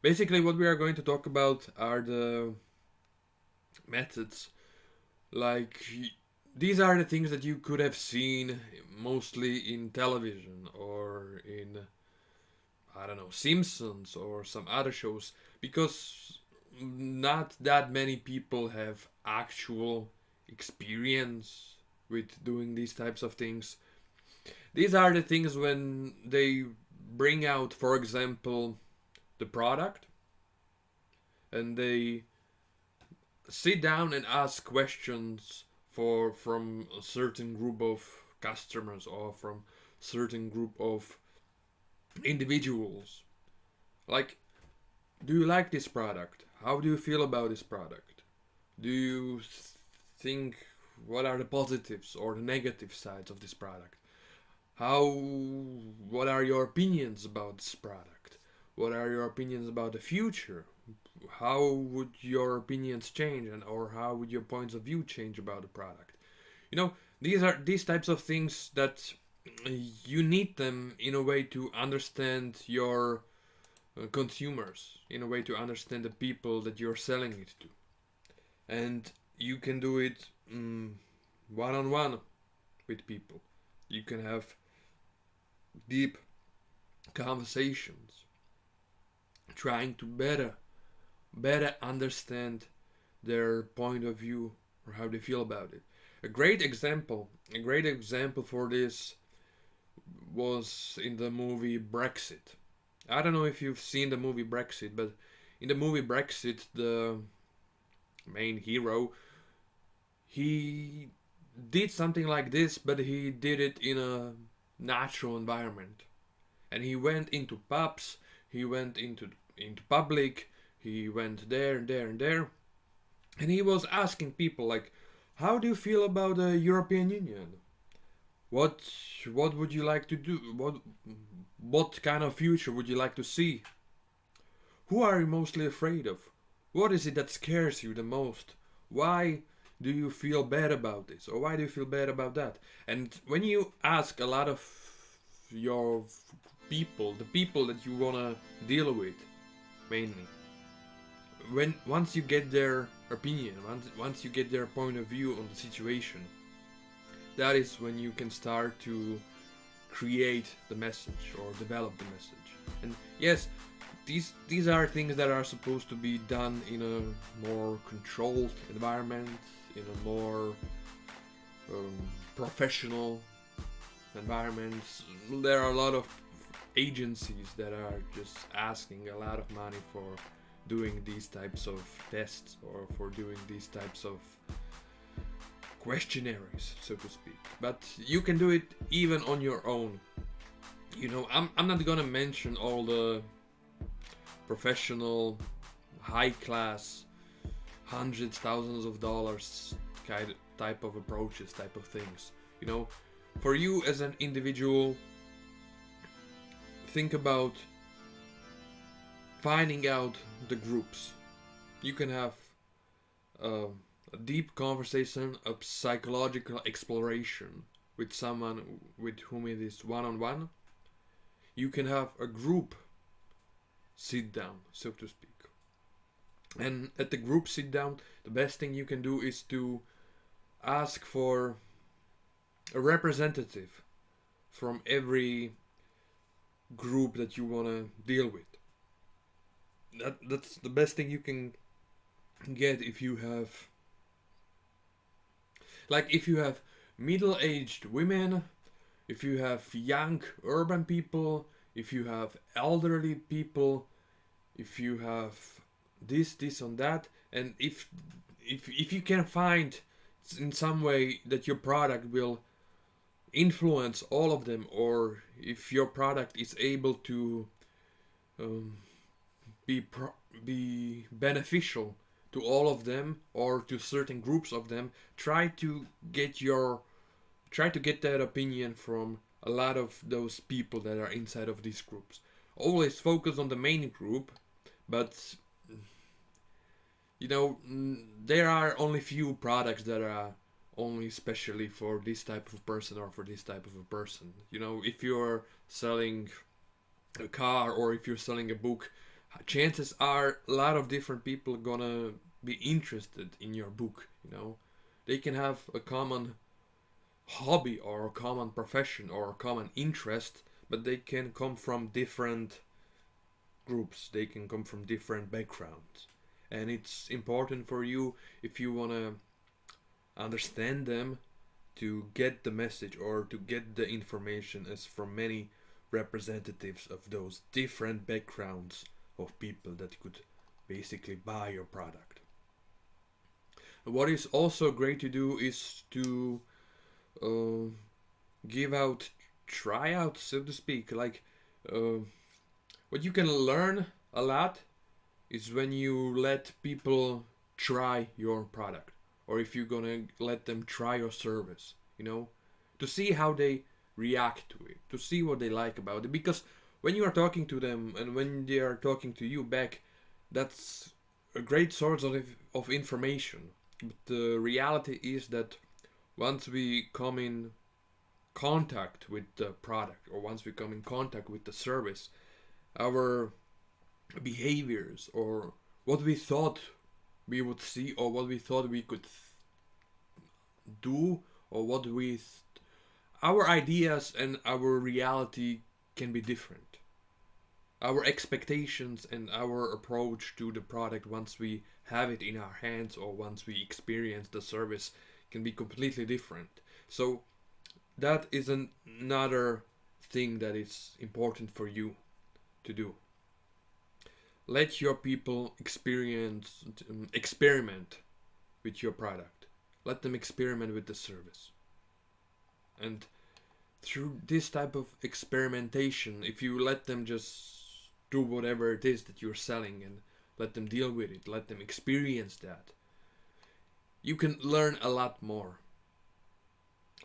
Basically, what we are going to talk about are the methods. Like, these are the things that you could have seen mostly in television or in, I don't know, Simpsons or some other shows, because not that many people have actual experience with doing these types of things. These are the things when they bring out, for example, the product, and they sit down and ask questions for from a certain group of customers or from certain group of individuals. Like, do you like this product? How do you feel about this product? Do you think, what are the positives or the negative sides of this product? How, what are your opinions about this product? What are your opinions about the future? How would your opinions change, and or how would your points of view change about the product? You know, these are these types of things that you need them in a way to understand your consumers, in a way to understand the people that you're selling it to. And you can do it one on one with people. You can have deep conversations trying to better understand their point of view or how they feel about it. A great example for this was in the movie Brexit. I don't know if you've seen the movie Brexit, but in the movie Brexit, the main hero, he did something like this, but he did it in a natural environment. And he went into pubs, he went into public, he went there and there and there, and he was asking people like, "How do you feel about the European Union? What what would you like to do? What kind of future would you like to see? Who are you mostly afraid of? What is it that scares you the most? Why do you feel bad about this? Or why do you feel bad about that?" And when you ask a lot of your people, the people that you wanna deal with, mainly, when once you get their opinion, once you get their point of view on the situation, that is when you can start to create the message or develop the message. And yes, these are things that are supposed to be done in a more controlled environment, in a more um, professional environment. There are a lot of agencies that are just asking a lot of money for doing these types of tests or for doing these types of questionnaires, so to speak. But you can do it even on your own. I'm not gonna mention all the professional, high class, hundreds, thousands of dollars kind of type of approaches, type of things. You know, for you as an individual, think about finding out the groups. You can have a deep conversation, a psychological exploration with someone with whom it is one on one. You can have a group sit down, so to speak. And at the group sit down, the best thing you can do is to ask for a representative from every group that you want to deal with. That's the best thing you can get if you have, like, if you have middle-aged women, if you have young urban people, if you have elderly people, if you have this and that, and if you can find in some way that your product will influence all of them, or if your product is able to um, be beneficial to all of them or to certain groups of them, try to get your try to get that opinion from a lot of those people that are inside of these groups. Always focus on the main group, but there are only few products that are only specially for this type of person or for this type of a person. If you're selling a car or if you're selling a book, chances are a lot of different people gonna be interested in your book. They can have a common hobby or a common profession or a common interest, but they can come from different groups, they can come from different backgrounds, and it's important for you, if you want to understand them, to get the message or to get the information as from many representatives of those different backgrounds of people that could basically buy your product. What is also great to do is to uh, give out tryouts, so to speak. Like, uh, what you can learn a lot is when you let people try your product, or if you're gonna let them try your service, to see how they react to it, to see what they like about it. Because when you are talking to them and when they are talking to you back, that's a great source of information. But the reality is that once we come in contact with the product, or once we come in contact with the service, our behaviors, or what we thought we would see, or what we thought we could do, or our ideas and our reality can be different. Our expectations and our approach to the product, once we have it in our hands or once we experience the service, can be completely different. So that is another thing that is important for you to do. Let your people experiment with your product. Let them experiment with the service. And through this type of experimentation, if you let them just do whatever it is that you're selling and let them deal with it, let them experience that, you can learn a lot more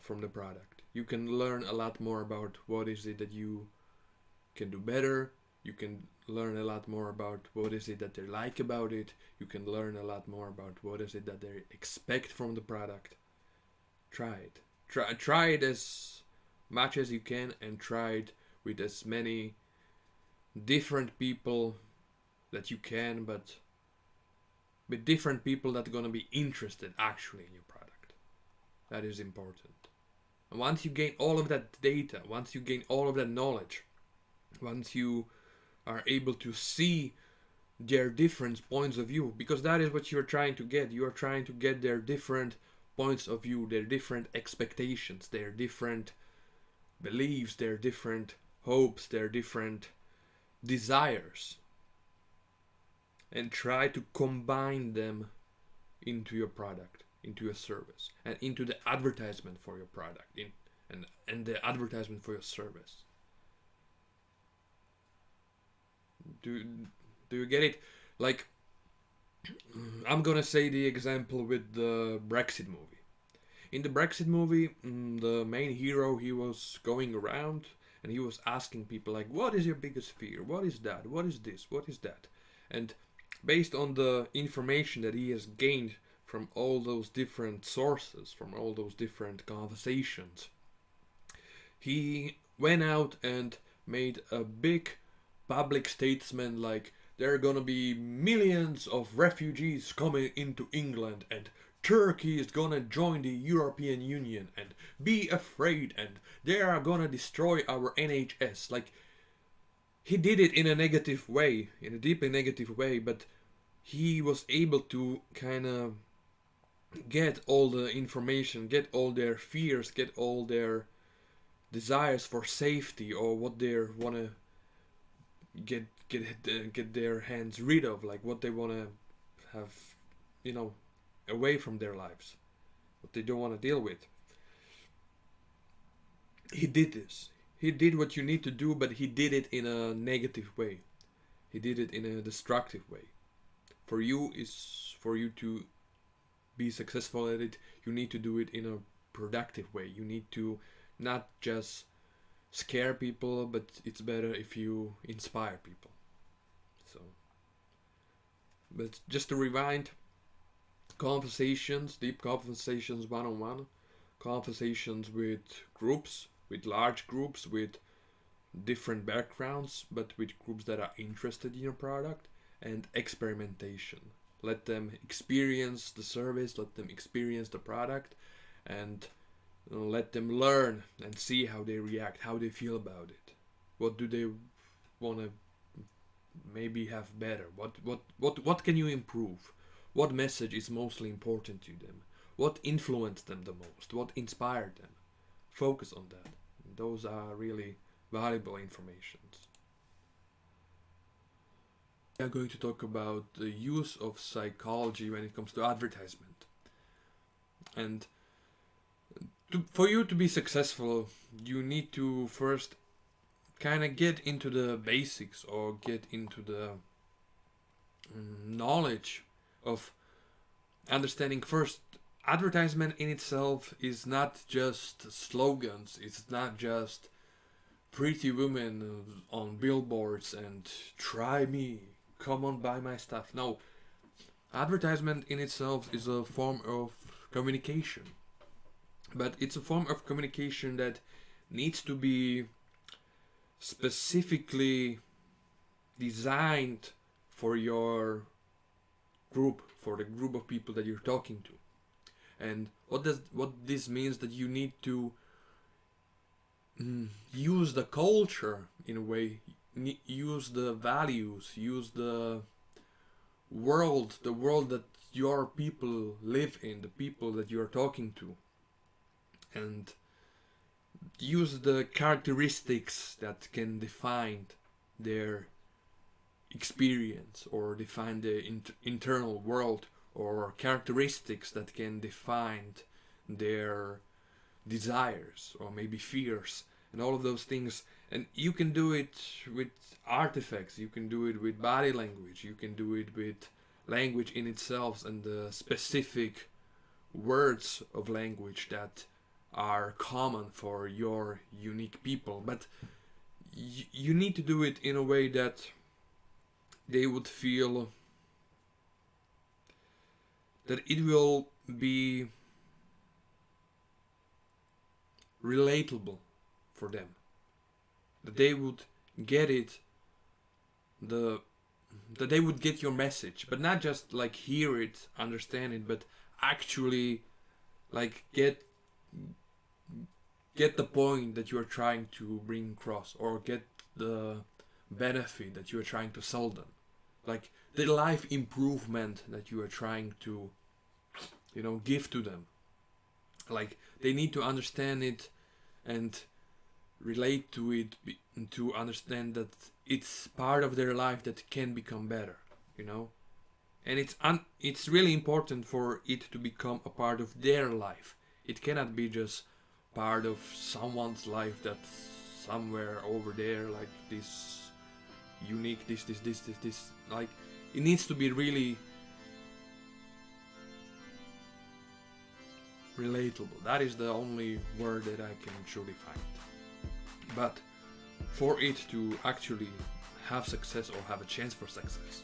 from the product. You can learn a lot more about what is it that you can do better. You can learn a lot more about what is it that they like about it. You can learn a lot more about what is it that they expect from the product. Try it. Try it as much as you can, and try it with as many different people that you can, but with different people that are gonna be interested actually in your product. That is important. And once you gain all of that data, once you gain all of that knowledge, once you are able to see their different points of view, because that is what you're trying to get. You are trying to get their different points of view, their different expectations, their different beliefs, their different hopes, their different desires, and try to combine them into your product, into your service, and into the advertisement for your product, and the advertisement for your service. Do you get it? Like, I'm gonna say the example with the Brexit movie. In the Brexit movie, the main hero, he was going around and he was asking people like, "What is your biggest fear? What is that? What is this? What is that?" And based on the information that he has gained from all those different sources, from all those different conversations, he went out and made a big public statement like, there are gonna be millions of refugees coming into England, and Turkey is gonna join the European Union, and be afraid, and they are gonna destroy our NHS. Like, he did it in a negative way, in a deeply negative way, but he was able to kind of get all the information, get all their fears, get all their desires for safety, or what they want to get their hands rid of, like what they want to have, away from their lives, what they don't want to deal with. He did this. He did what you need to do, but he did it in a negative way. He did it in a destructive way. For you to be successful at it, you need to do it in a productive way. You need to not just scare people, but it's better if you inspire people. So, but just to rewind, conversations, deep conversations, one-on-one, conversations with groups, with large groups, with different backgrounds, but with groups that are interested in your product, and experimentation. Let them experience the service, let them experience the product, and let them learn and see how they react, how they feel about it. What do they want to maybe have better? What can you improve? What message is mostly important to them? What influenced them the most? What inspired them? Focus on that. Those are really valuable informations. We are going to talk about the use of psychology when it comes to advertisement. And for you to be successful, you need to first kind of get into the basics or get into the knowledge of understanding first. Advertisement in itself is not just slogans, it's not just pretty women on billboards and try me, come on buy my stuff. No, advertisement in itself is a form of communication, but it's a form of communication that needs to be specifically designed for your group, for the group of people that you're talking to. And what this means, that you need to use the culture in a way, use the values, use the world that your people live in, the people that you're talking to, and use the characteristics that can define their experience or define the internal world, or characteristics that can define their desires or maybe fears and all of those things. And you can do it with artifacts, you can do it with body language, you can do it with language in itself and the specific words of language that are common for your unique people. But you need to do it in a way that they would feel that it will be relatable for them, that they would get it, that they would get your message, but not just like hear it, understand it, but actually like get the point that you are trying to bring across, or get the benefit that you are trying to sell them, like the life improvement that you are trying to, give to them. Like they need to understand it and relate to it, to understand that it's part of their life that can become better, and it's really important for it to become a part of their life. It cannot be just part of someone's life that's somewhere over there, like this unique, this, like it needs to be really relatable. That is the only word that I can truly find. But for it to actually have success or have a chance for success,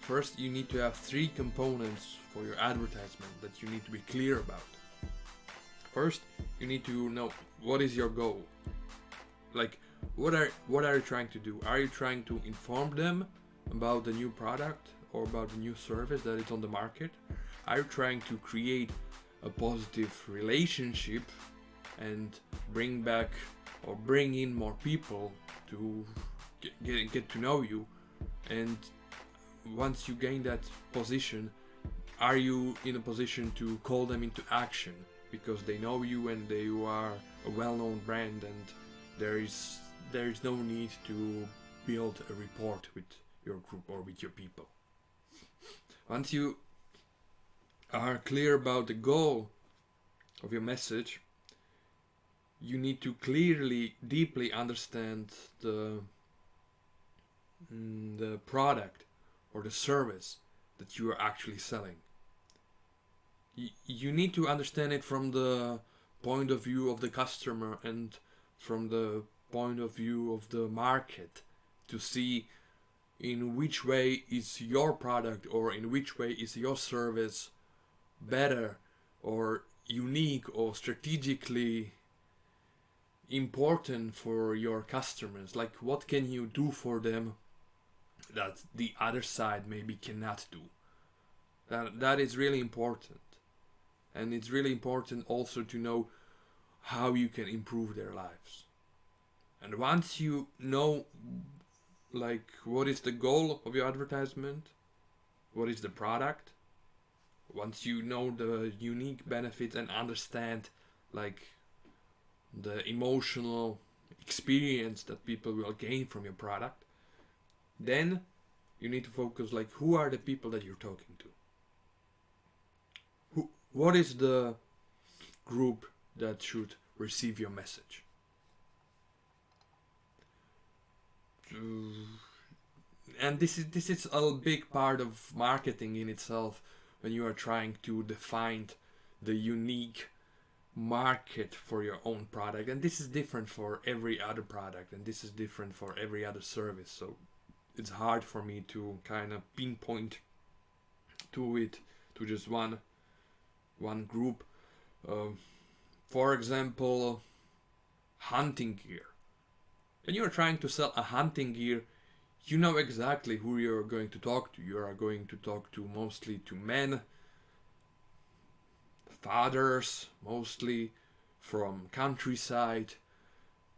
first you need to have 3 components for your advertisement that you need to be clear about. First, you need to know what is your goal. Like what are you trying to do? Are you trying to inform them about the new product or about the new service that is on the market? Are you trying to create a positive relationship and bring back or bring in more people to get to know you? And once you gain that position, are you in a position to call them into action because they know you and you are a well-known brand, and there is no need to build a rapport with your group or with your people. Once you are clear about the goal of your message, you need to clearly, deeply understand the product or the service that you are actually selling. You need to understand it from the point of view of the customer and from the point of view of the market, to see in which way is your product or in which way is your service better or unique or strategically important for your customers? Like, what can you do for them that the other side maybe cannot do? That is really important. And it's really important also to know how you can improve their lives. And once you know, like, what is the goal of your advertisement, what is the product, once you know the unique benefits and understand, like, the emotional experience that people will gain from your product, then you need to focus, like, who are the people that you're talking to? What is the group that should receive your message? And this is a big part of marketing in itself, when you are trying to define the unique market for your own product. And this is different for every other product, and this is different for every other service, so it's hard for me to kind of pinpoint to it, to just one group. For example, hunting gear. When you are trying to sell a hunting gear, you know exactly who you're going to talk to. You are going to talk to mostly to men, fathers, mostly from countryside,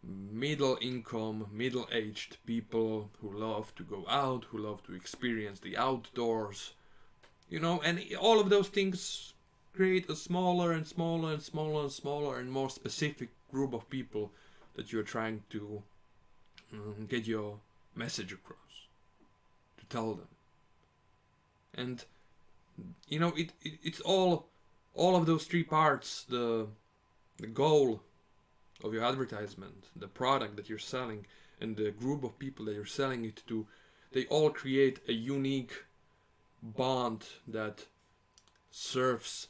middle income, middle-aged people who love to go out, who love to experience the outdoors, and all of those things create a smaller and smaller and smaller and smaller and more specific group of people that you're trying to get your message across, to tell them. And it's all of those three parts: the goal of your advertisement, the product that you're selling, and the group of people that you're selling it to. They all create a unique bond that serves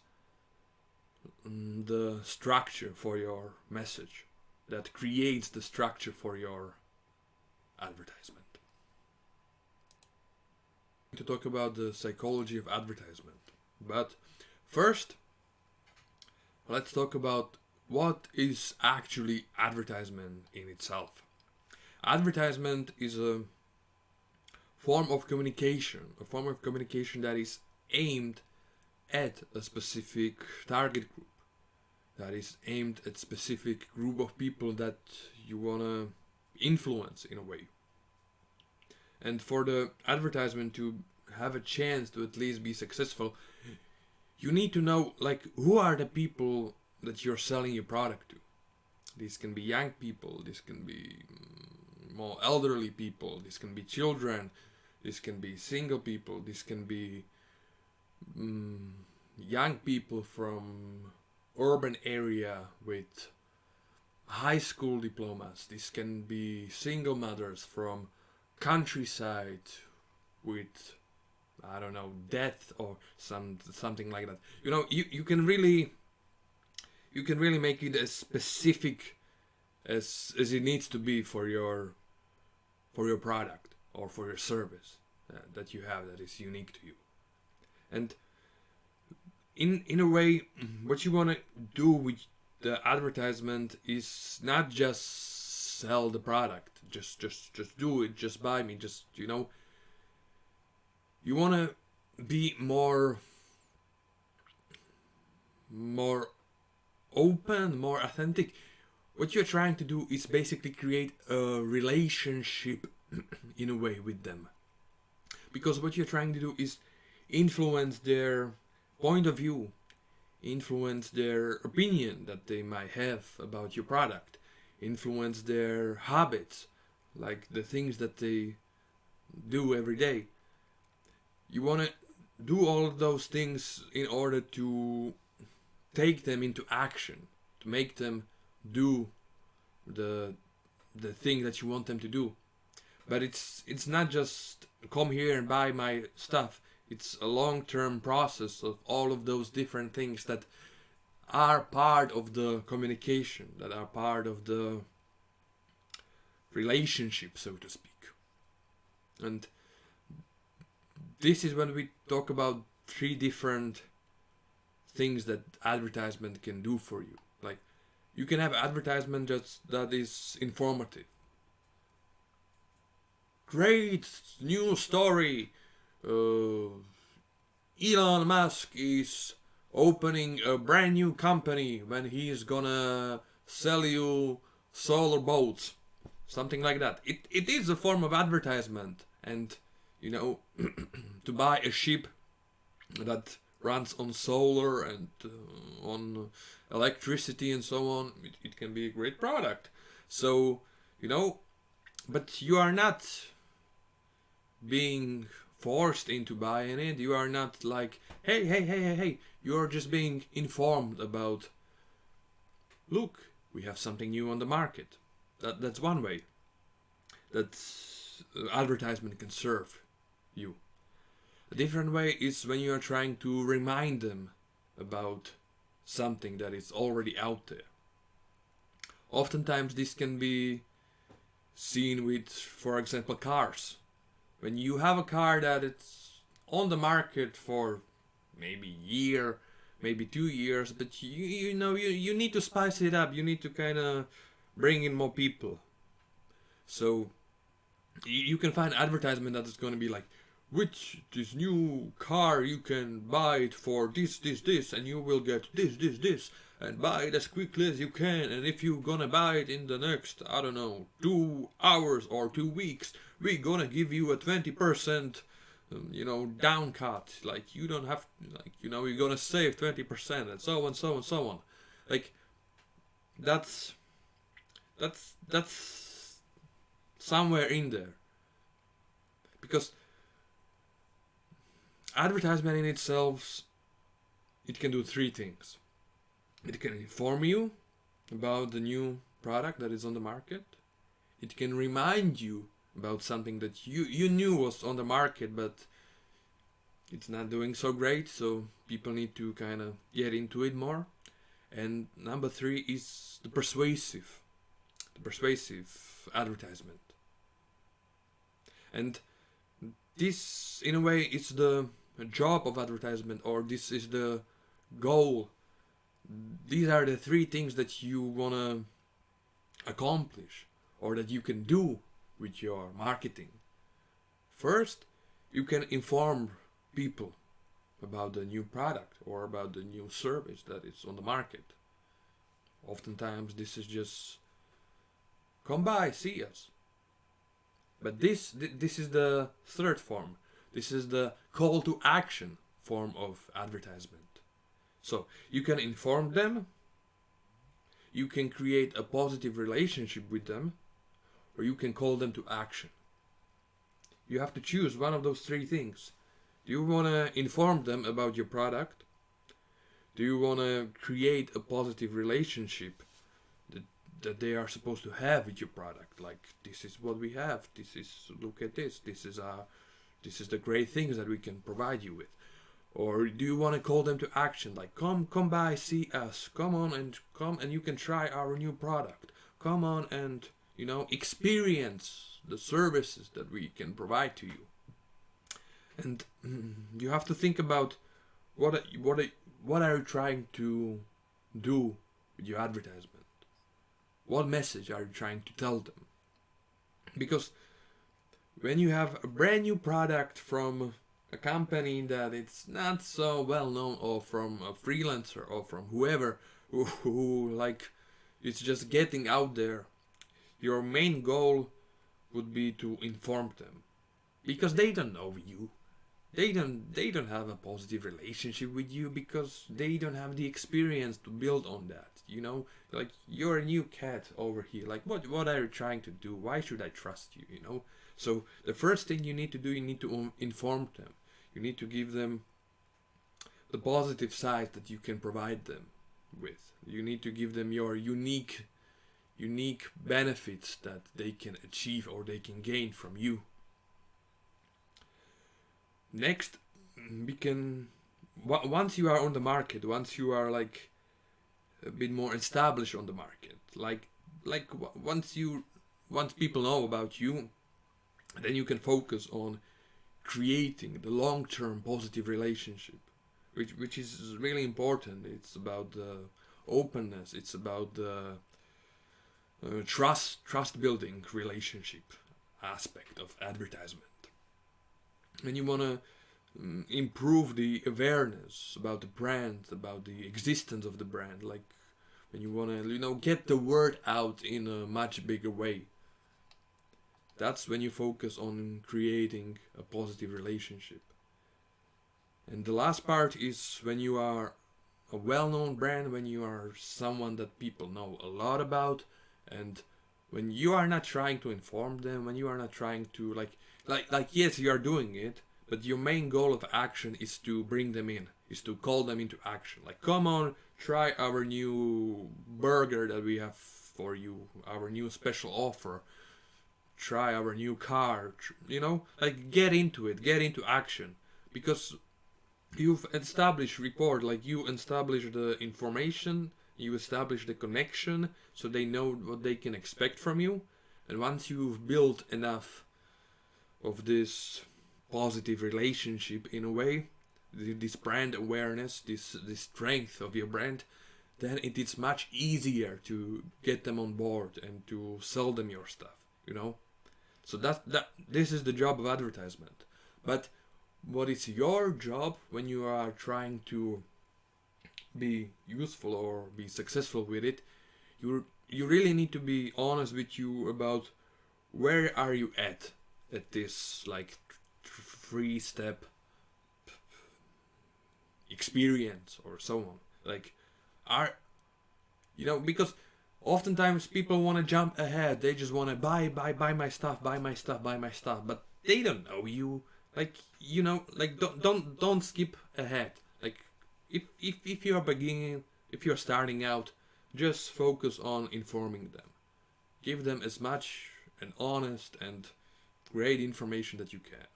the structure for your message, that creates the structure for your advertisement. To talk about the psychology of advertisement, but first let's talk about what is actually advertisement in itself. Advertisement is a form of communication that is aimed at a specific target group, that is aimed at a specific group of people that you want to influence in a way. And for the advertisement to have a chance to at least be successful, you need to know, like, who are the people that you're selling your product to. These can be young people, this can be more elderly people, this can be children, this can be single people, this can be young people from urban area with high school diplomas, this can be single mothers from countryside with, I don't know, death or something like that. You can really make it as specific as it needs to be for your product or for your service that you have, that is unique to you. And in a way, what you want to do with the advertisement is not just sell the product, just do it, just buy me, just you want to be more open, more authentic. What you're trying to do is basically create a relationship in a way with them, because what you're trying to do is influence their point of view, influence their opinion that they might have about your product, influence their habits, like the things that they do every day. You want to do all of those things in order to take them into action, to make them do the thing that you want them to do. But it's not just come here and buy my stuff. It's a long-term process of all of those different things that are part of the communication, that are part of the relationship, so to speak. And this is when we talk about three different things that advertisement can do for you. Like, You can have advertisement just that is informative. Great new story. Elon Musk is opening a brand new company when he's gonna sell you solar boats. Something like that. It is a form of advertisement. And, you know, to buy a ship that runs on solar and on electricity and so on, it can be a great product. So, you know, but you are not being forced into buying it. You are not like, hey. You are just being informed about, look, we have something new on the market. That's one way that advertisement can serve you. A different way is when you are trying to remind them about something that is already out there. Oftentimes this can be seen with, for example, cars. When you have a car that it's on the market for maybe a year, maybe 2 years, but you know you need to spice it up. You need to kind of bring in more people. So you can find advertisement that is going to be like, which this new car you can buy it for this, and you will get this, and buy it as quickly as you can. And if you're gonna buy it in the next, I don't know, 2 hours or 2 weeks, we're gonna give you a 20%, down cut. Like you don't have, you're gonna save 20%, and so on, so on, so on. Like that's somewhere in there, because advertisement in itself, it can do 3 things. It can inform you about the new product that is on the market. It can remind you about something that you knew was on the market, but it's not doing so great, so people need to kind of get into it more. And number 3 is the persuasive advertisement. And this, in a way, is the job of advertisement, or this is the goal. These are the 3 things that you want to accomplish, or that you can do with your marketing. First, you can inform people about the new product or about the new service that is on the market. Oftentimes this is just, come by, see us. But this is the 3rd form. This is the call to action form of advertisement. So you can inform them, you can create a positive relationship with them, or you can call them to action. You have to choose one of those 3 things. Do you want to inform them about your product? Do you want to create a positive relationship that they are supposed to have with your product? Like, this is what we have. Look at this. This is the great things that we can provide you with. Or do you want to call them to action? Like, come by, see us. Come and you can try our new product. Come on and, experience the services that we can provide to you. And you have to think about what are you trying to do with your advertisement? What message are you trying to tell them? Because when you have a brand new product from a company that it's not so well known, or from a freelancer, or from whoever who like it's just getting out there, your main goal would be to inform them, because they don't know you. They don't have a positive relationship with you, because they don't have the experience to build on that. Like, you're a new cat over here. Like, what are you trying to do? Why should I trust you? So the first thing you need to do, you need to inform them. You need to give them the positive side that you can provide them with. You need to give them your unique benefits that they can achieve or they can gain from you. Next, once you are on the market, once you are like a bit more established on the market, like once people know about you, then you can focus on creating the long-term positive relationship, which is really important. It's about the openness. It's about the trust building relationship aspect of advertisement. And you want to improve the awareness about the brand, about the existence of the brand, like when you want to get the word out in a much bigger way. That's when you focus on creating a positive relationship. And the last part is when you are a well-known brand, when you are someone that people know a lot about, and when you are not trying to inform them, when you are not trying to like yes, you are doing it, but your main goal of action is to bring them in, is to call them into action. Like, come on, try our new burger that we have for you, our new special offer. Try our new car, like get into it, get into action. Because you've established rapport, like you establish the information, you establish the connection, so they know what they can expect from you. And once you've built enough of this positive relationship in a way, this brand awareness, this strength of your brand, then it is much easier to get them on board and to sell them your stuff, So this is the job of advertisement. But what is your job when you are trying to be useful or be successful with it? You really need to be honest with you about where are you at this like 3-step experience or so on. Like, because oftentimes people want to jump ahead. They just want to buy my stuff, buy my stuff, buy my stuff. But they don't know you. Like, don't skip ahead. Like, if you're beginning, if you're starting out, just focus on informing them. Give them as much and honest and great information that you can.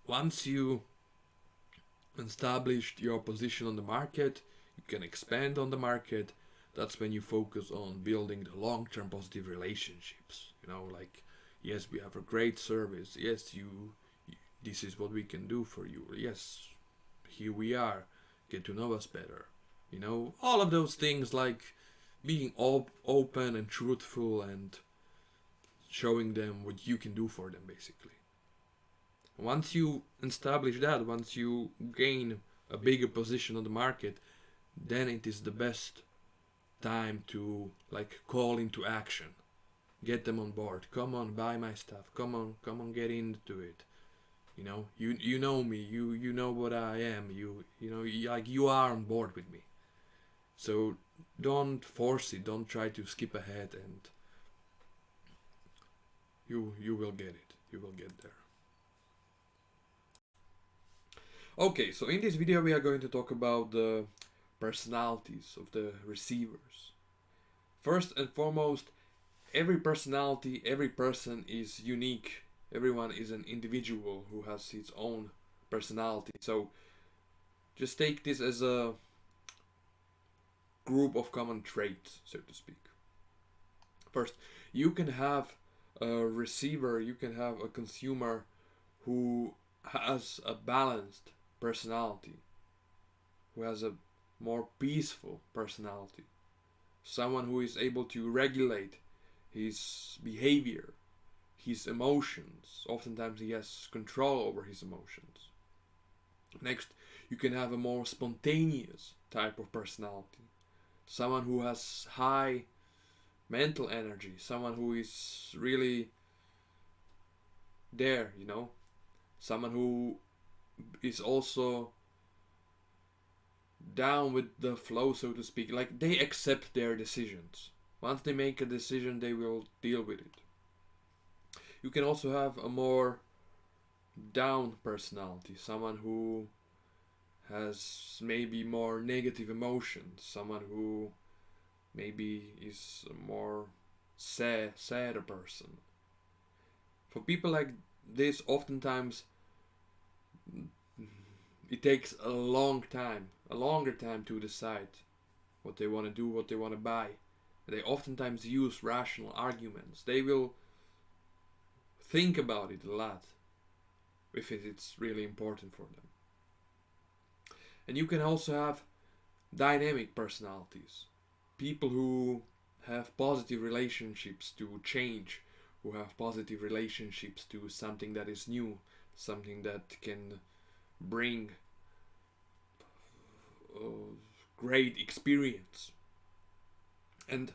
Once you established your position on the market, you can expand on the market. That's when you focus on building the long-term positive relationships. Like, yes, we have a great service. Yes, this is what we can do for you. Yes, here we are. Get to know us better. All of those things, like being open and truthful and showing them what you can do for them, basically. Once you establish that, once you gain a bigger position on the market, then it is the best time to like call into action. Get them on board. Come on, buy my stuff. Come on, get into it. You know me. You know what I am. You are on board with me. So don't force it. Don't try to skip ahead, and you will get it. You will get there. Okay, so in this video we are going to talk about the personalities of the receivers. First and foremost, every personality, every person is unique. Everyone is an individual who has his own personality. So just take this as a group of common traits, so to speak. First, you can have a receiver, you can have a consumer who has a balanced personality, who has a more peaceful personality, someone who is able to regulate his behavior, his emotions. Oftentimes he has control over his emotions. Next, you can have a more spontaneous type of personality, someone who has high mental energy, someone who is really there, someone who is also down with the flow, so to speak. Like, they accept their decisions. Once they make a decision, they will deal with it. You can also have a more down personality, someone who has maybe more negative emotions, someone who maybe is a more sadder person. For people like this, oftentimes it takes a longer time to decide what they want to do, what they want to buy. They oftentimes use rational arguments. They will think about it a lot if it's really important for them. And you can also have dynamic personalities, people who have positive relationships to change, who have positive relationships to something that is new, something that can bring great experience. And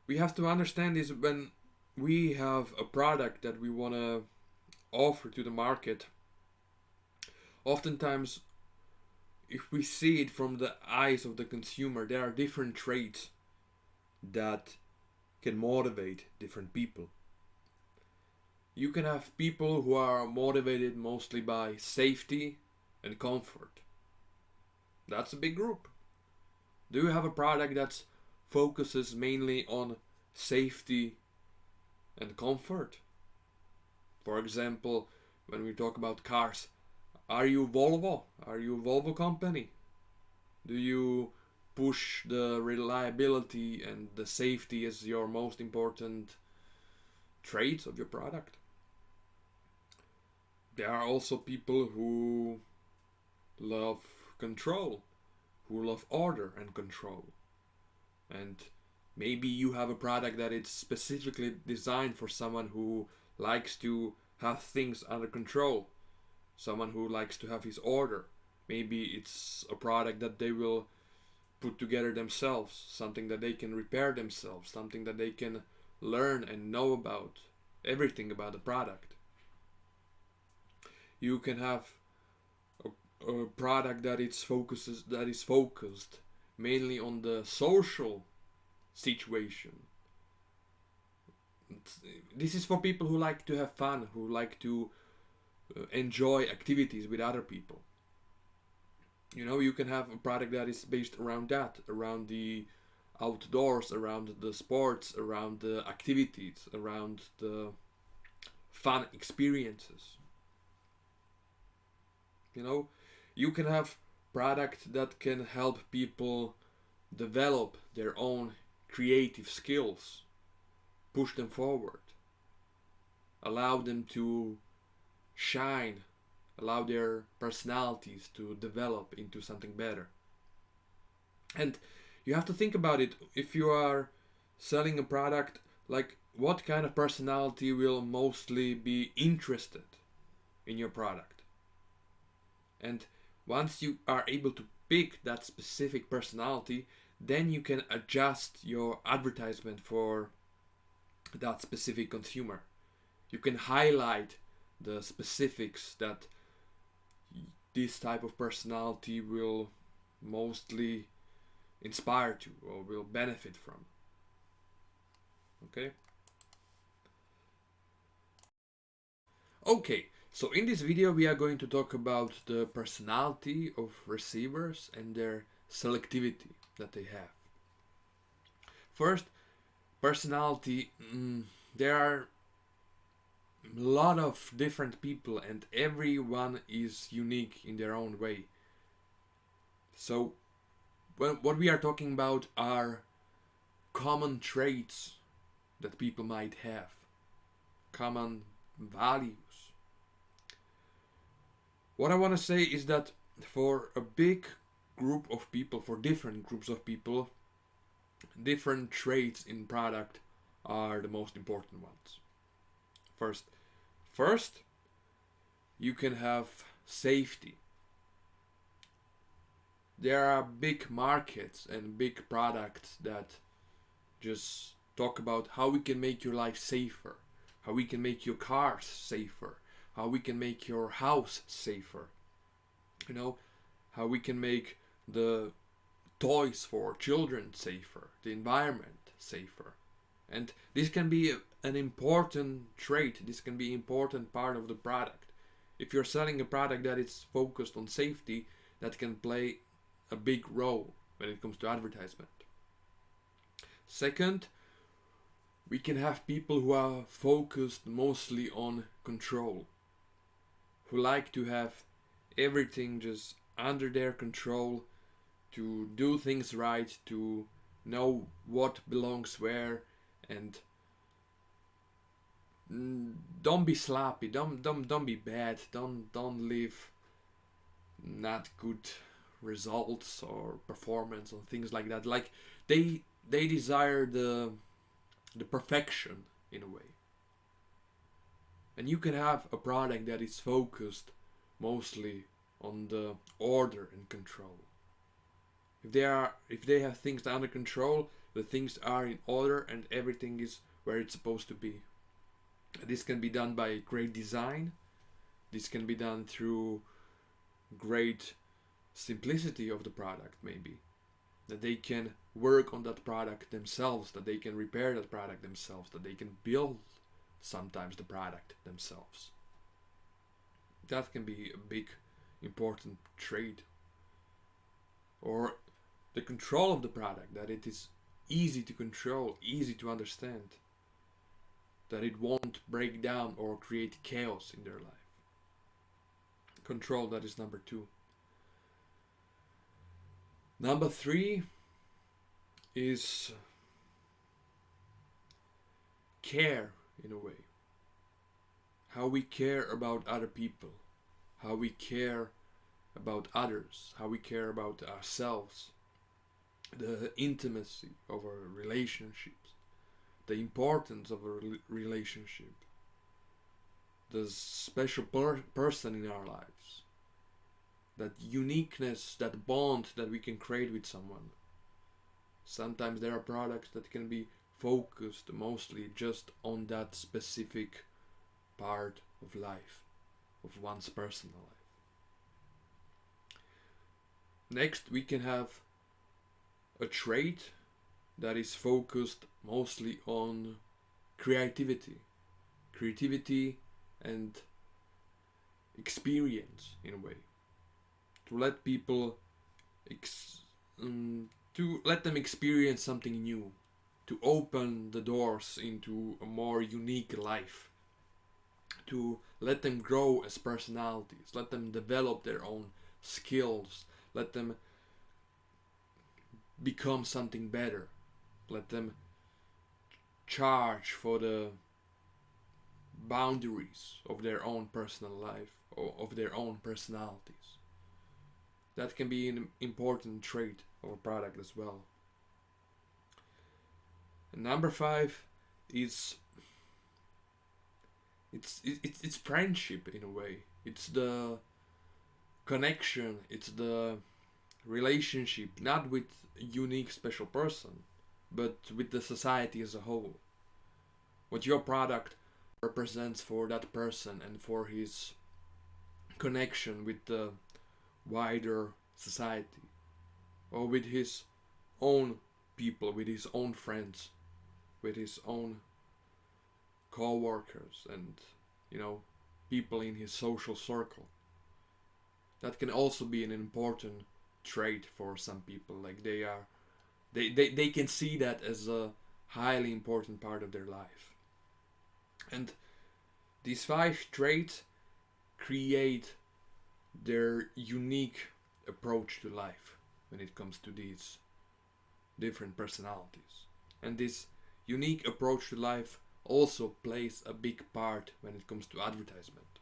we have to understand is when we have a product that we want to offer to the market, oftentimes if we see it from the eyes of the consumer, there are different traits that can motivate different people. You can have people who are motivated mostly by safety and comfort. That's a big group. Do you have a product that focuses mainly on safety and comfort? For example, when we talk about cars, are you Volvo? Are you a Volvo company? Do you push the reliability and the safety as your most important traits of your product? There are also people who love control, who love order and control. And maybe you have a product that is specifically designed for someone who likes to have things under control, someone who likes to have his order. Maybe it's a product that they will put together themselves, something that they can repair themselves, something that they can learn and know about, everything about the product. You can have a product that is focused mainly on the social situation. This is for people who like to have fun, who like to enjoy activities with other people. You know, you can have a product that is based around that, around the outdoors, around the sports, around the activities, around the fun experiences. You know, you can have product that can help people develop their own creative skills, push them forward, allow them to shine, allow their personalities to develop into something better. And you have to think about it. If you are selling a product, like what kind of personality will mostly be interested in your product? And once you are able to pick that specific personality, then you can adjust your advertisement for that specific consumer. You can highlight the specifics that this type of personality will mostly inspire to or will benefit from. Okay? Okay, so in this video we are going to talk about the personality of receivers and their selectivity that they have. First, personality. There are a lot of different people and everyone is unique in their own way. So what we are talking about are common traits that people might have, common values. What I want to say is that for a big group of people, for different groups of people, different traits in product are the most important ones. First, you can have safety. There are big markets and big products that just talk about how we can make your life safer, how we can make your cars safer, how we can make your house safer. You know, how we can make the toys for children safer, the environment safer. And this can be an important trait, this can be an important part of the product. If you're selling a product that is focused on safety, that can play a big role when it comes to advertisement. Second, we can have people who are focused mostly on control, who like to have everything just under their control, to do things right, to know what belongs where, and don't be sloppy, don't be bad, don't live not good results or performance or things like that. Like they desire the perfection in a way. And you can have a product that is focused mostly on the order and control. If they have things under control, the things are in order and everything is where it's supposed to be. This can be done by great design. This can be done through great simplicity of the product, maybe. That they can work on that product themselves, that they can repair that product themselves, that they can build sometimes the product themselves. That can be a big important trait. Or the control of the product, that it is easy to control, easy to understand, that it won't break down or create chaos in their life. Control, that is number 2. Number 3 is care, in a way. How we care about other people, how we care about others, how we care about ourselves, the intimacy of our relationships, the importance of a relationship, the special person in our lives, that uniqueness, that bond that we can create with someone. Sometimes there are products that can be focused mostly just on that specific part of life, of one's personal life. Next, we can have a trait that is focused mostly on creativity and experience, in a way, to let people to let them experience something new, to open the doors into a more unique life, to let them grow as personalities, let them develop their own skills, let them become something better, let them charge for the boundaries of their own personal life or of their own personalities. That can be an important trait of a product as well. And number 5 is it's friendship, in a way. It's the connection, it's the relationship, not with a unique special person, but with the society as a whole. What your product represents for that person and for his connection with the wider society, or with his own people, with his own friends, with his own co-workers, and people in his social circle. That can also be an important trait for some people. Like they can see that as a highly important part of their life. And these 5 traits create their unique approach to life when it comes to these different personalities. And this unique approach to life also plays a big part when it comes to advertisement,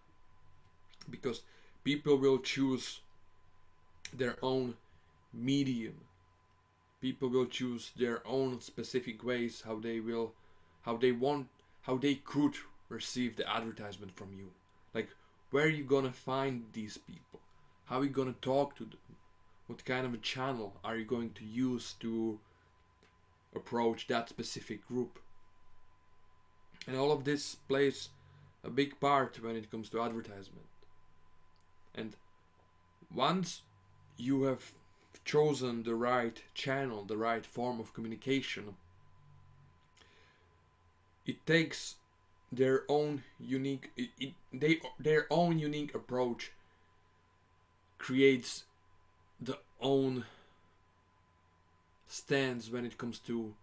because people will choose their own medium, people will choose their own specific ways how they could receive the advertisement from you. Like, where are you gonna find these people? How are you gonna talk to them? What kind of a channel are you going to use to approach that specific group? And all of this plays a big part when it comes to advertisement. And once you have chosen the right channel, the right form of communication, it takes their own unique their own unique approach creates the own stance when it comes to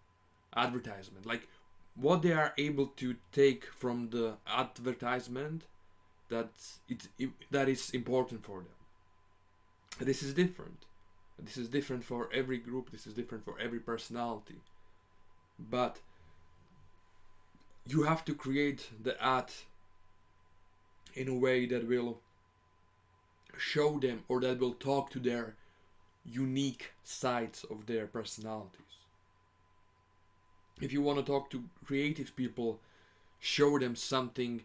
advertisement. Like, what they are able to take from the advertisement, that is important for them. This is different. This is different for every group. This is different for every personality. But you have to create the ad in a way that will show them, or that will talk to their unique sides of their personalities. If you want to talk to creative people, show them something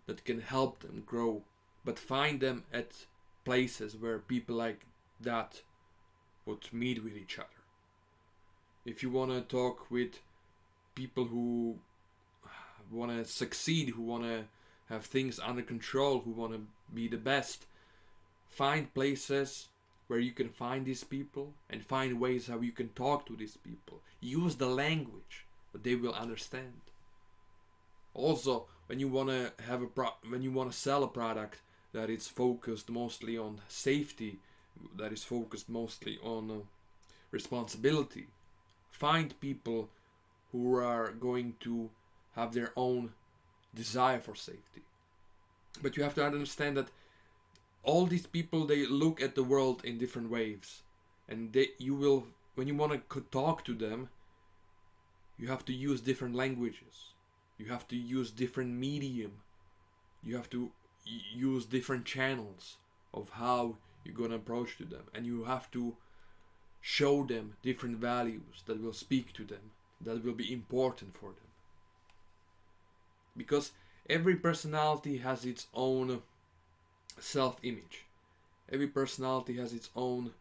that can help them grow, but find them at places where people like that would meet with each other. If you want to talk with people who want to succeed, who want to have things under control, who want to be the best, find places where you can find these people and find ways how you can talk to these people. Use the language that they will understand. Also, when you want to when you want to sell a product that is focused mostly on safety, that is focused mostly on responsibility, find people who are going to have their own desire for safety. But you have to understand that all these people, they look at the world in different ways, and you will, when you want to talk to them, you have to use different languages, you have to use different medium, you have to use different channels of how you're gonna approach to them, and you have to show them different values that will speak to them, that will be important for them. Because every personality has its own self-image. Every personality has its own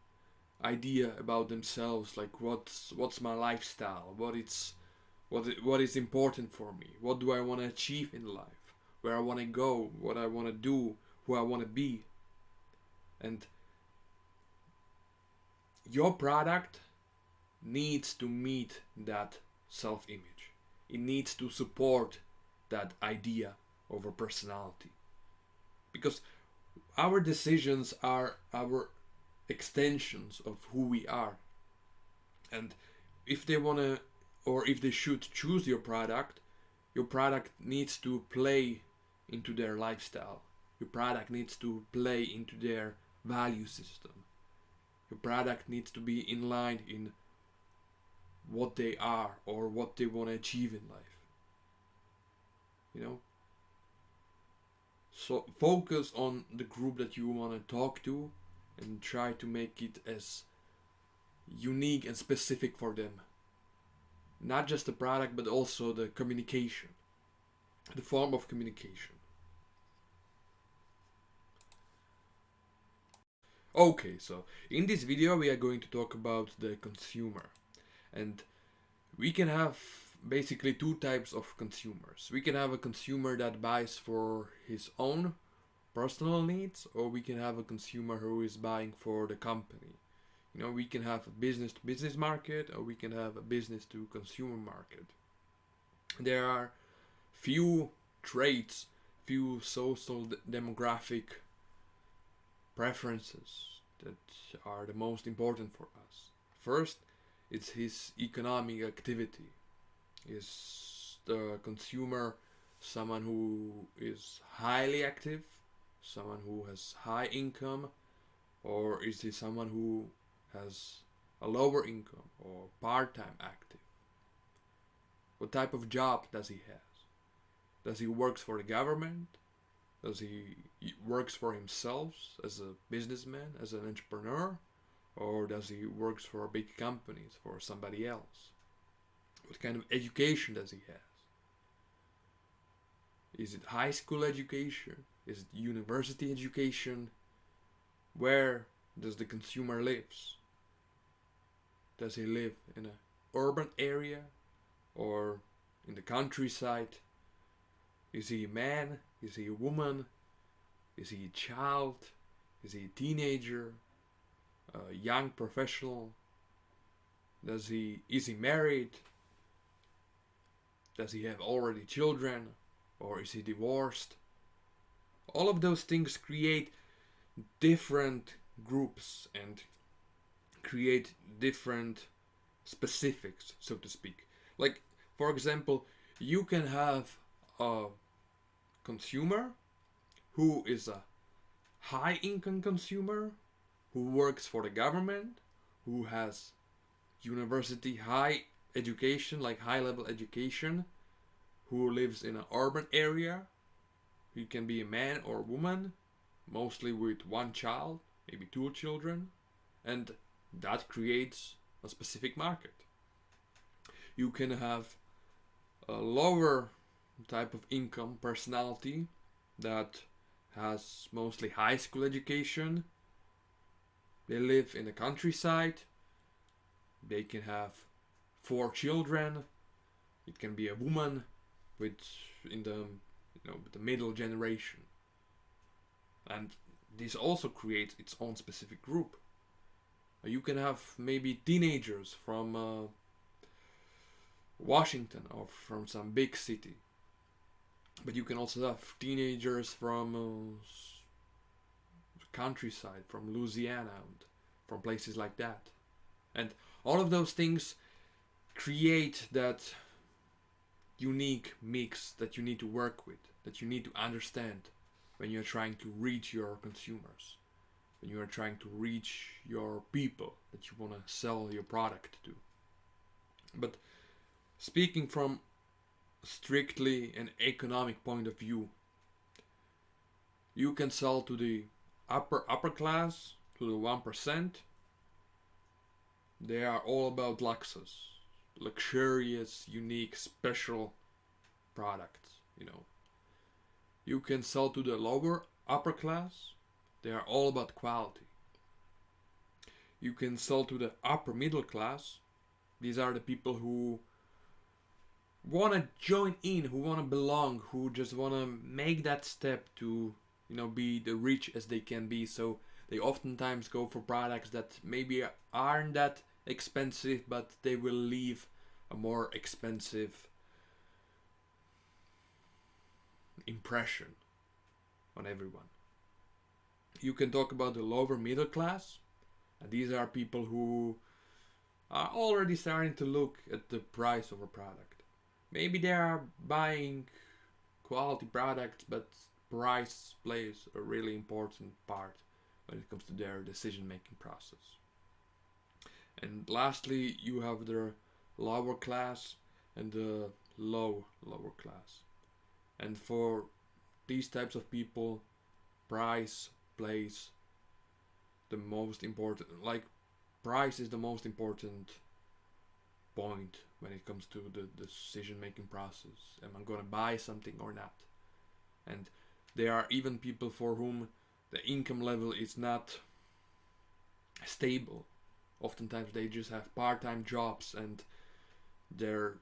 idea about themselves, like what's my lifestyle, what is important for me, what do I want to achieve in life, where I want to go, what I want to do, who I want to be. And your product needs to meet that self-image. It needs to support that idea of a personality. Because our decisions are our extensions of who we are. And if they want to, or if they should choose your product needs to play into their lifestyle. Your product needs to play into their value system. Your product needs to be in line in what they are or what they want to achieve in life. You know? So focus on the group that you want to talk to and try to make it as unique and specific for them. Not just the product, but also the communication, the form of communication. Okay, so in this video we are going to talk about the consumer. And we can have basically two types of consumers. We can have a consumer that buys for his own personal needs, or we can have a consumer who is buying for the company. You know, we can have a business to business market, or we can have a business to consumer market. There are few traits, few social demographic preferences that are the most important for us. First, it's his economic activity. Is the consumer someone who is highly active, someone who has high income, or is he someone who has a lower income or part-time active? What type of job does he have? Does he work for the government? Does he works for himself as a businessman, as an entrepreneur? Or does he work for big companies, for somebody else? What kind of education does he have? Is it high school education? Is it university education? Where does the consumer live? Does he live in an urban area or in the countryside? Is he a man? Is he a woman? Is he a child? Is he a teenager? A young professional? Is he married? Does he have already children? Or is he divorced? All of those things create different groups and create different specifics, so to speak. Like, for example, you can have a consumer who is a high income consumer, who works for the government, who has university high education, like high level education, who lives in an urban area. He can be a man or a woman, mostly with one child, maybe two children. And That creates a specific market. You can have a lower type of income personality that has mostly high school education. They live in the countryside. They can have 4 children. It can be a woman with in the the middle generation. And this also creates its own specific group. You can have maybe teenagers from Washington or from some big city. But you can also have teenagers from countryside, from Louisiana, and from places like that. And all of those things create that unique mix that you need to work with, that you need to understand when you're trying to reach your consumers, when you are trying to reach your people that you want to sell your product to. But speaking from strictly an economic point of view, you can sell to the upper class, to the 1%. They are all about luxurious, unique, special products, You can sell to the lower upper class. They are all about quality. You can sell to the upper middle class. These are the people who want to join in, who want to belong, who just want to make that step to, be the rich as they can be. So they oftentimes go for products that maybe aren't that expensive, but they will leave a more expensive impression on everyone. You can talk about the lower middle class, and these are people who are already starting to look at the price of a product. Maybe they are buying quality products, but price plays a really important part when it comes to their decision-making process. And lastly, you have the lower class and the lower class. And for these types of people, price plays the most important, price is the most important point when it comes to the decision-making process. Am I going to buy something or not? And there are even people for whom the income level is not stable. Oftentimes they just have part-time jobs and they're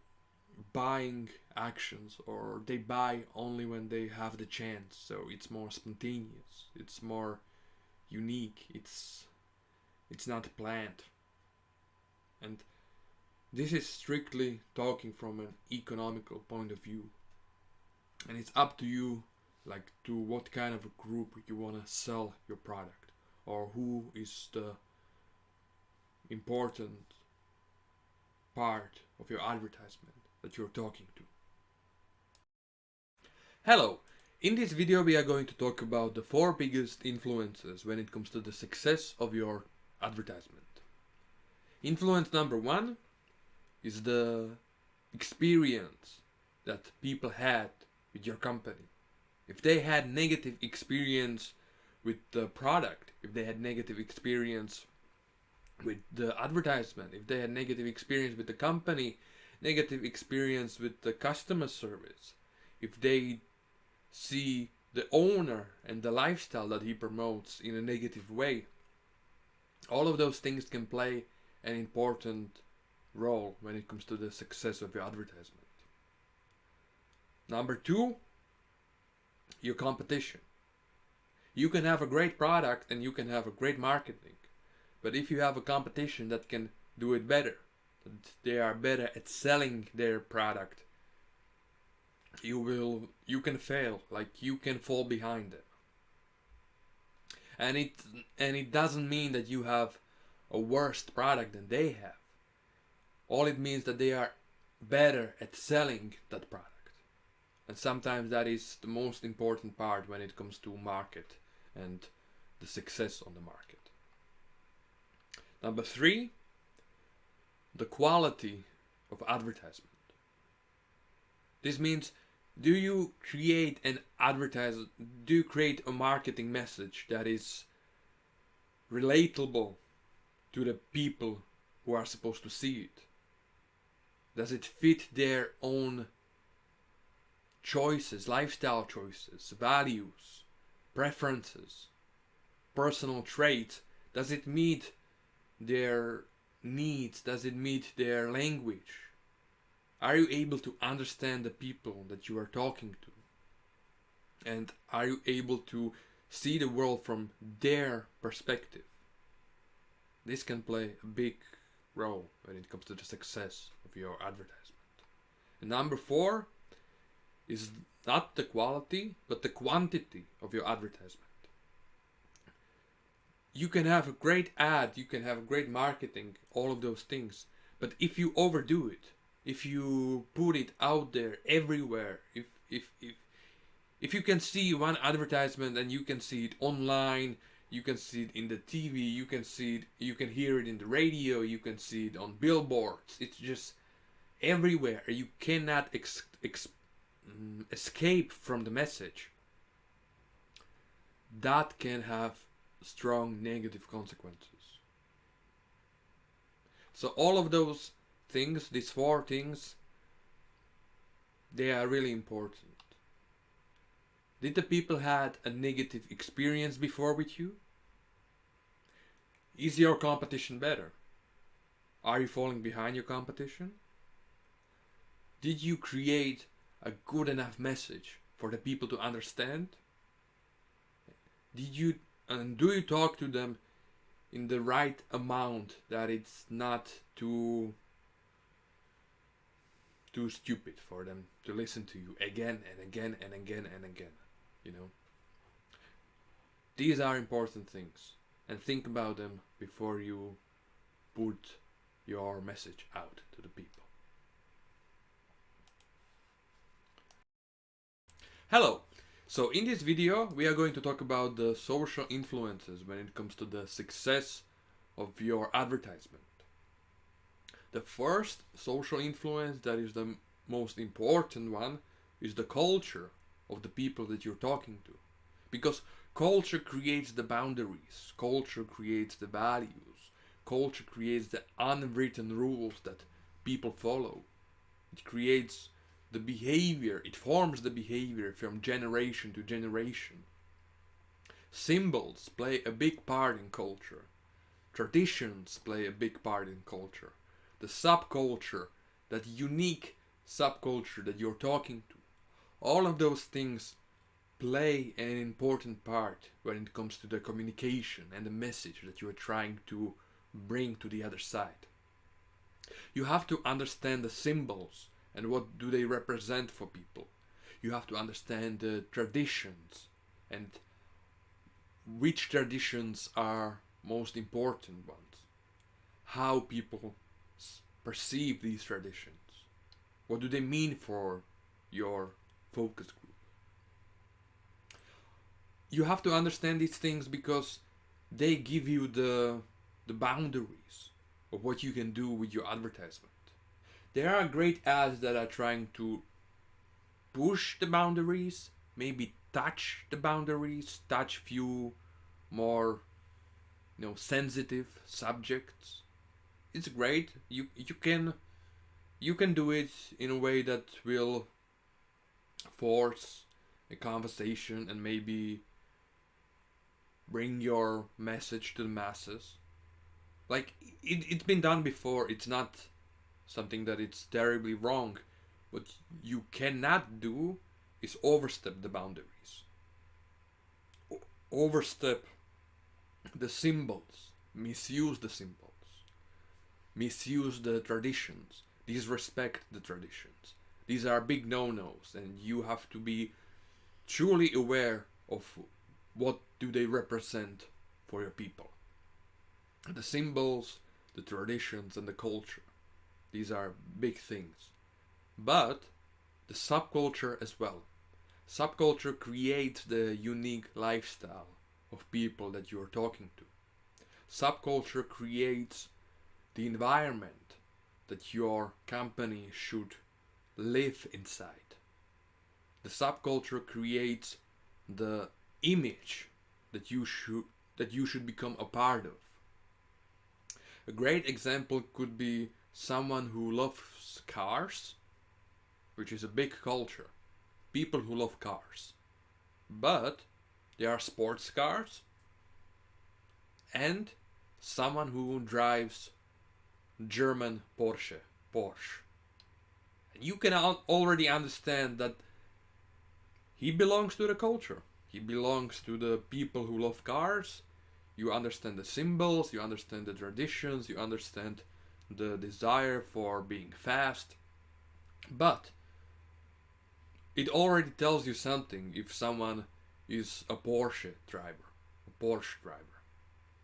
buying actions, or they buy only when they have the chance. So it's more spontaneous, it's more unique, it's not planned. And this is strictly talking from an economical point of view. And it's up to you, to what kind of a group you want to sell your product, or who is the important part of your advertisement that you're talking to. Hello! In this video we are going to talk about the 4 biggest influences when it comes to the success of your advertisement. Influence number 1 is the experience that people had with your company. If they had negative experience with the product, if they had negative experience with the advertisement, if they had negative experience with the company, negative experience with the customer service, if they see the owner and the lifestyle that he promotes in a negative way, all of those things can play an important role when it comes to the success of your advertisement. Number 2, your competition. You can have a great product and you can have a great marketing, but if you have a competition that can do it better, that they are better at selling their product, you can fail, you can fall behind them. And it doesn't mean that you have a worse product than they have. All it means that they are better at selling that product. And sometimes that is the most important part when it comes to market and the success on the market. Number 3, the quality of advertisement. This means, do you create a marketing message that is relatable to the people who are supposed to see it? Does it fit their own choices, lifestyle choices, values, preferences, personal traits? Does it meet their needs? Does it meet their language? Are you able to understand the people that you are talking to? And are you able to see the world from their perspective? This can play a big role when it comes to the success of your advertisement. And number 4 is not the quality, but the quantity of your advertisement. You can have a great ad, you can have great marketing, all of those things. But if you overdo it, if you put it out there everywhere, if you can see one advertisement and you can see it online, you can see it in the TV, you can see it, you can hear it in the radio, you can see it on billboards. It's just everywhere. You cannot escape from the message. That can have strong negative consequences. So all of those things, these 4 things, they are really important. Did the people had a negative experience before with you? Is your competition better? Are you falling behind your competition? Did you create a good enough message for the people to understand? Do you talk to them in the right amount that it's not too stupid for them to listen to you again and again and again and again? You know, these are important things, and think about them before you put your message out to the people. Hello! So in this video we are going to talk about the social influences when it comes to the success of your advertisement. The first social influence, that is the most important one, is the culture of the people that you're talking to. Because culture creates the boundaries, culture creates the values, culture creates the unwritten rules that people follow. It creates the behavior, it forms the behavior from generation to generation. Symbols play a big part in culture. Traditions play a big part in culture. The subculture, that unique subculture that you're talking to, all of those things play an important part when it comes to the communication and the message that you are trying to bring to the other side. You have to understand the symbols and what do they represent for people. You have to understand the traditions and which traditions are most important ones. How people perceive these traditions. What do they mean for your focus group? You have to understand these things because they give you the boundaries of what you can do with your advertisement. There are great ads that are trying to push the boundaries, maybe touch the boundaries, touch few more sensitive subjects. It's great. You can do it in a way that will force a conversation and maybe bring your message to the masses. Like it's been done before. It's not something that it's terribly wrong. What you cannot do is overstep the boundaries. Overstep the symbols. Misuse the symbols. Misuse the traditions. Disrespect the traditions. These are big no-nos, and you have to be truly aware of what do they represent for your people. The symbols, the traditions, and the culture. These are big things. But the subculture as well. Subculture creates the unique lifestyle of people that you are talking to. Subculture creates the environment that your company should live inside. The subculture creates the image that you should become a part of. A great example could be someone who loves cars, which is a big culture. People who love cars. But there are sports cars and someone who drives German Porsche. And you can already understand that he belongs to the culture. He belongs to the people who love cars. You understand the symbols, you understand the traditions, you understand the desire for being fast. But it already tells you something if someone is a Porsche driver, a Porsche driver.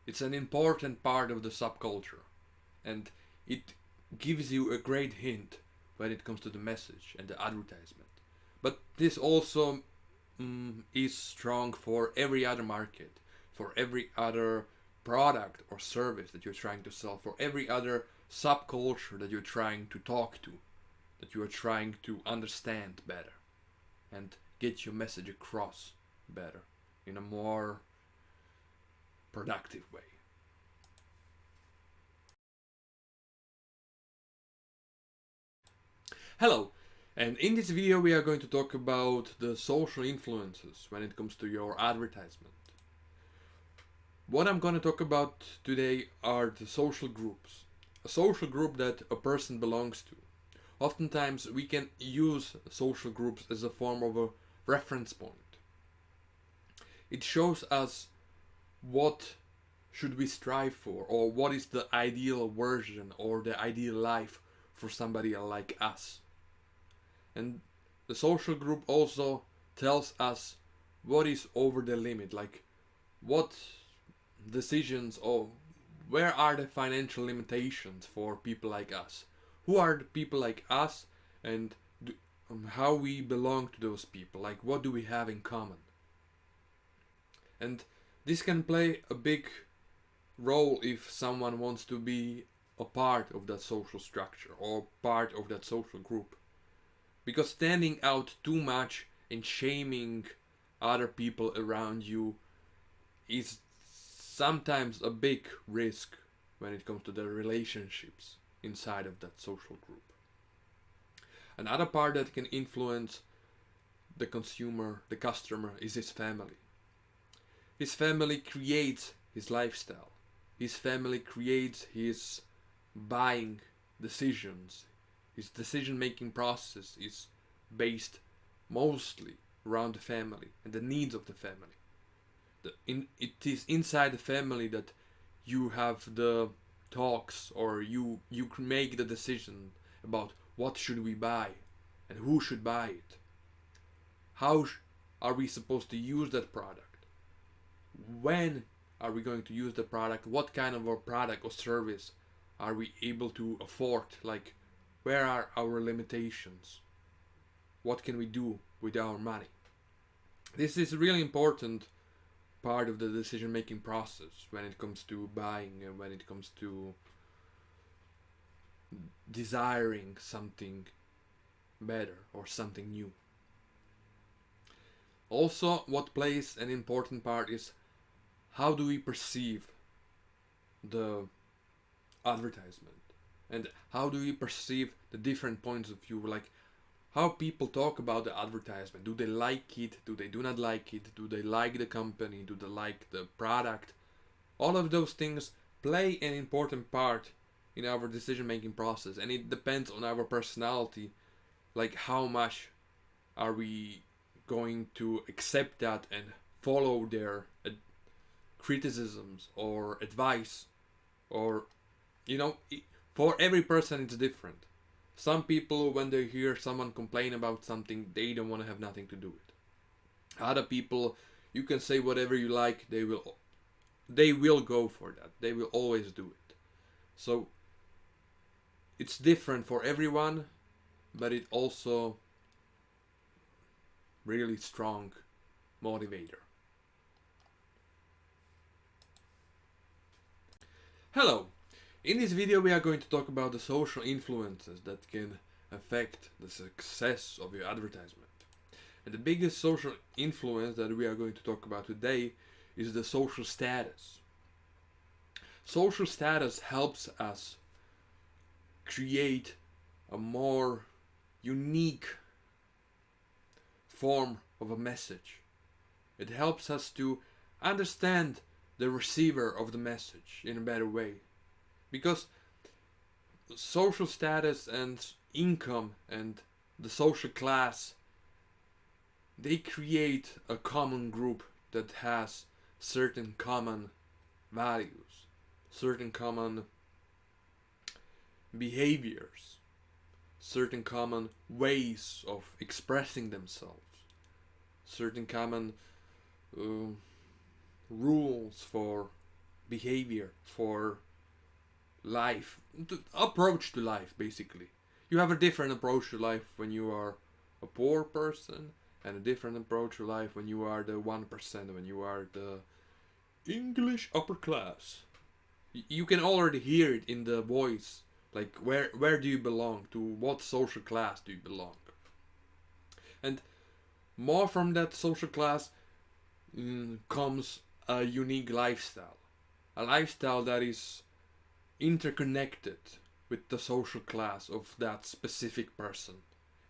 It's an important part of the subculture, and it gives you a great hint when it comes to the message and the advertisement. But this also is strong for every other market, for every other product or service that you're trying to sell, for every other subculture that you're trying to talk to, that you are trying to understand better and get your message across better in a more productive way. Hello, and in this video we are going to talk about the social influences when it comes to your advertisement. What I'm going to talk about today are the social groups. A social group that a person belongs to. Oftentimes we can use social groups as a form of a reference point. It shows us what should we strive for, or what is the ideal version or the ideal life for somebody like us. And the social group also tells us what is over the limit, like what decisions or where are the financial limitations for people like us. Who are the people like us, and how we belong to those people, like what do we have in common. And this can play a big role if someone wants to be a part of that social structure or part of that social group. Because standing out too much and shaming other people around you is sometimes a big risk when it comes to the relationships inside of that social group. Another part that can influence the consumer, the customer, is his family. His family creates his lifestyle. His family creates his buying decisions. His decision-making process is based mostly around the family and the needs of the family. It is inside the family that you have the talks, or you make the decision about what should we buy and who should buy it. How are we supposed to use that product? When are we going to use the product? What kind of a product or service are we able to afford? Like, where are our limitations? What can we do with our money? This is a really important part of the decision-making process when it comes to buying and when it comes to desiring something better or something new. Also, what plays an important part is how do we perceive the advertisement, and how do we perceive the different points of view, like how people talk about the advertisement. Do they like it? Do they do not like it? Do they like the company? Do they like the product? All of those things play an important part in our decision-making process, and it depends on our personality, like how much are we going to accept that and follow their criticisms or advice, or for every person it's different. Some people, when they hear someone complain about something, they don't want to have nothing to do with it. Other people, you can say whatever you like, they will go for that. They will always do it. So it's different for everyone, but it also really strong motivator. Hello! In this video we are going to talk about the social influences that can affect the success of your advertisement. And the biggest social influence that we are going to talk about today is the social status. Social status helps us create a more unique form of a message. It helps us to understand the receiver of the message in a better way. Because social status and income and the social class, they create a common group that has certain common values, certain common behaviors, certain common ways of expressing themselves, certain common rules for behavior, for life, approach to life basically. You have a different approach to life when you are a poor person, and a different approach to life when you are the 1%, when you are the English upper class. You can already hear it in the voice, like where do you belong, to what social class do you belong. And more from that social class comes a unique lifestyle, a lifestyle that is interconnected with the social class of that specific person,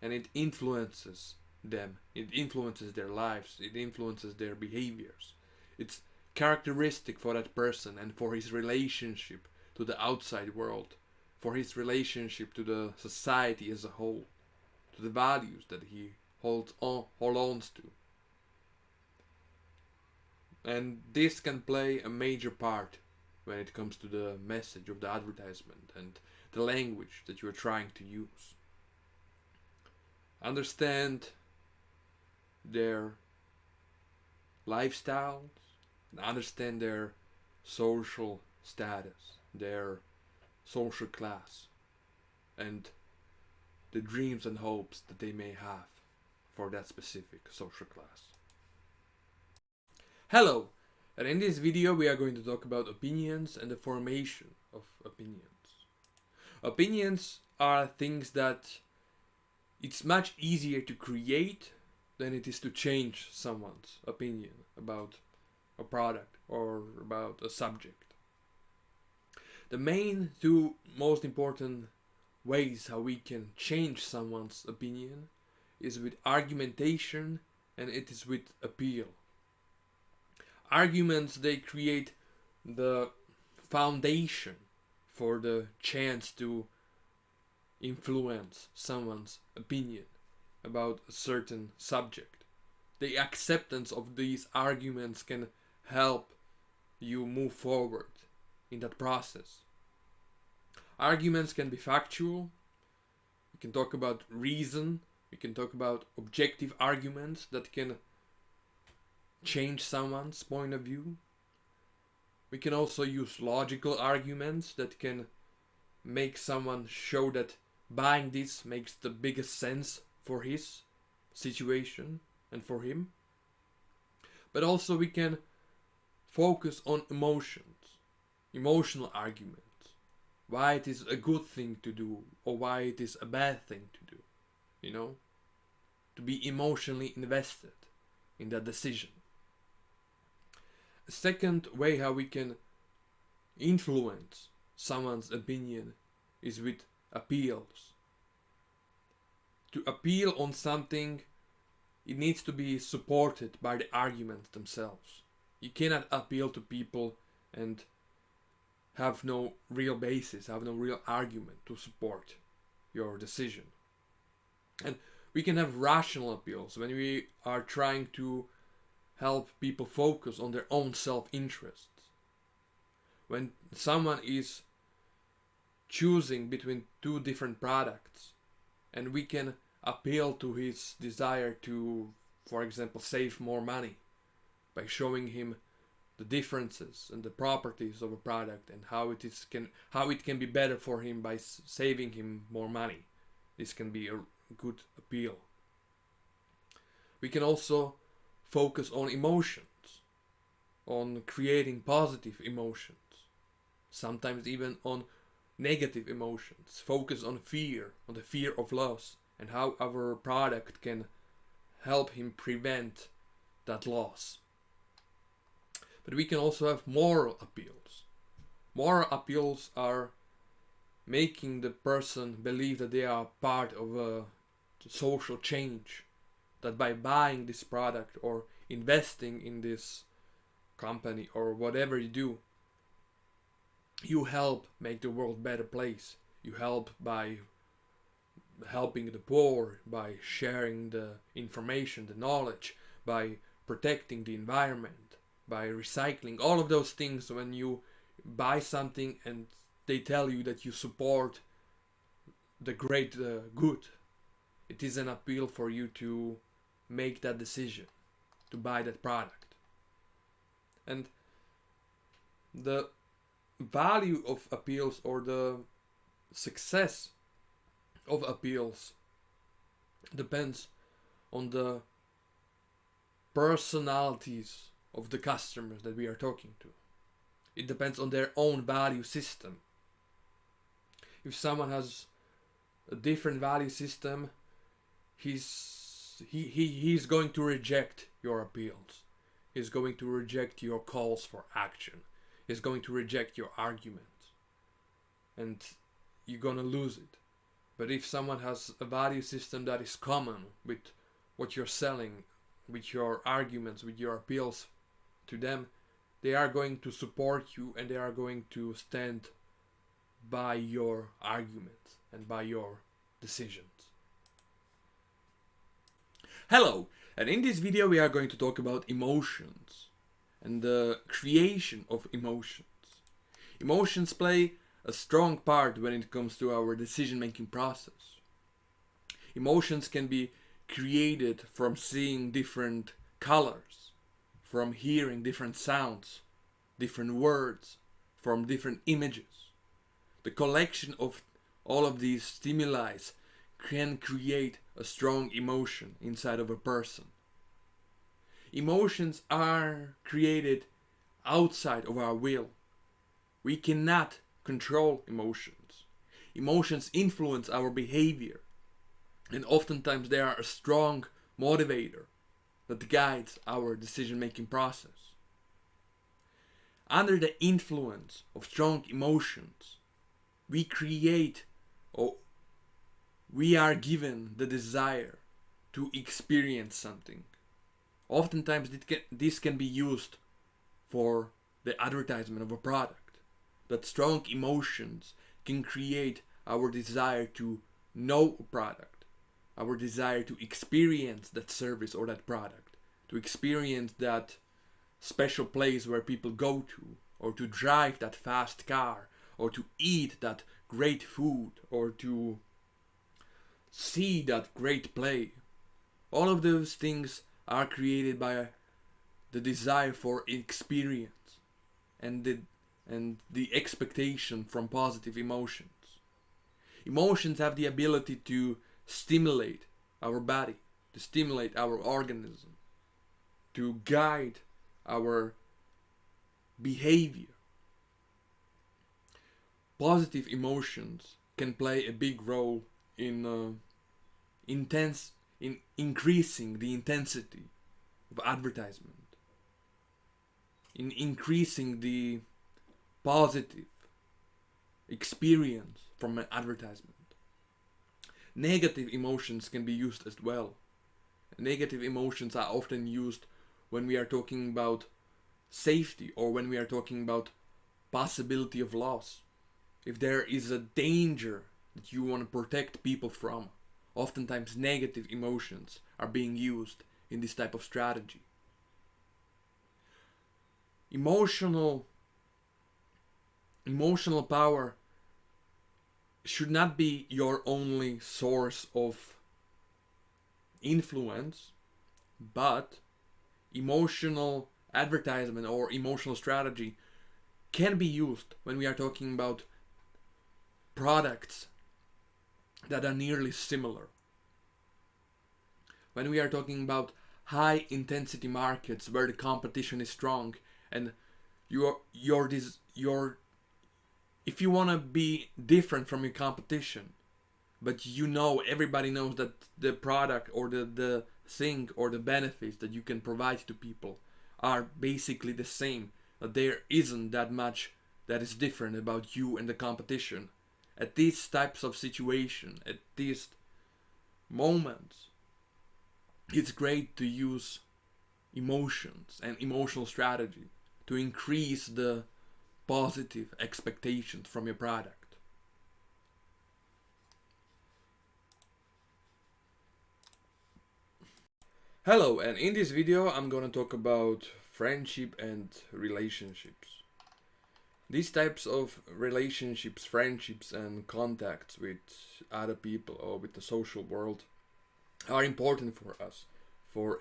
and it influences them, it influences their lives, it influences their behaviors. It's characteristic for that person and for his relationship to the outside world, for his relationship to the society as a whole, to the values that he holds on to. And this can play a major part when it comes to the message of the advertisement and the language that you are trying to use. Understand their lifestyles, understand their social status, their social class, and the dreams and hopes that they may have for that specific social class. Hello, and in this video we are going to talk about opinions and the formation of opinions. Opinions are things that it's much easier to create than it is to change someone's opinion about a product or about a subject. The main two most important ways how we can change someone's opinion is with argumentation, and it is with appeal. Arguments, they create the foundation for the chance to influence someone's opinion about a certain subject. The acceptance of these arguments can help you move forward in that process. Arguments can be factual. We can talk about reason. We can talk about objective arguments that can change someone's point of view. We can also use logical arguments that can make someone show that buying this makes the biggest sense for his situation and for him. But also we can focus on emotions, emotional arguments, why it is a good thing to do or why it is a bad thing to do, you know, to be emotionally invested in that decision. A second way how we can influence someone's opinion is with appeals. To appeal on something, it needs to be supported by the arguments themselves. You cannot appeal to people and have no real basis, have no real argument to support your decision. And we can have rational appeals when we are trying to help people focus on their own self-interests. When someone is choosing between two different products, and we can appeal to his desire to, for example, save more money by showing him the differences and the properties of a product and how it can be better for him by saving him more money. This can be a good appeal. We can also focus on emotions, on creating positive emotions, sometimes even on negative emotions. Focus on fear, on the fear of loss, and how our product can help him prevent that loss. But we can also have moral appeals. Moral appeals are making the person believe that they are part of a social change, that by buying this product or investing in this company or whatever you do, you help make the world a better place. You help by helping the poor, by sharing the information, the knowledge, by protecting the environment, by recycling, all of those things. When you buy something and they tell you that you support the great good, it is an appeal for you to make that decision, to buy that product. And the value of appeals, or the success of appeals, depends on the personalities of the customers that we are talking to. It depends on their own value system. If someone has a different value system, he's going to reject your appeals. He's going to reject your calls for action. He's going to reject your arguments. And you're gonna lose it. But if someone has a value system that is common with what you're selling, with your arguments, with your appeals to them, they are going to support you and they are going to stand by your arguments and by your decisions. Hello, and in this video we are going to talk about emotions and the creation of emotions. Emotions play a strong part when it comes to our decision-making process. Emotions can be created from seeing different colors, from hearing different sounds, different words, from different images. The collection of all of these stimuli can create a strong emotion inside of a person. Emotions are created outside of our will. We cannot control emotions. Emotions influence our behavior, and oftentimes they are a strong motivator that guides our decision-making process. Under the influence of strong emotions, we create, or we are given the desire to experience something. Oftentimes this can be used for the advertisement of a product. That strong emotions can create our desire to know a product, our desire to experience that service or that product, to experience that special place where people go to, or to drive that fast car, or to eat that great food, or to see that great play. All of those things are created by the desire for experience and the expectation from positive emotions. Emotions have the ability to stimulate our body, to stimulate our organism, to guide our behavior. Positive emotions can play a big role in increasing the intensity of advertisement, in increasing the positive experience from an advertisement. Negative emotions can be used as well. Negative emotions are often used when we are talking about safety, or when we are talking about possibility of loss. If there is a danger that you want to protect people from, oftentimes negative emotions are being used in this type of strategy. Emotional power should not be your only source of influence, but emotional advertisement or emotional strategy can be used when we are talking about products that are nearly similar. When we are talking about high intensity markets where the competition is strong, and if you want to be different from your competition, but you know everybody knows that the product or the thing or the benefits that you can provide to people are basically the same, that there isn't that much that is different about you and the competition. At these types of situation, at these moments, it's great to use emotions and emotional strategy to increase the positive expectations from your product. Hello, and in this video I'm gonna talk about friendship and relationships. These types of relationships, friendships, and contacts with other people or with the social world are important for us, for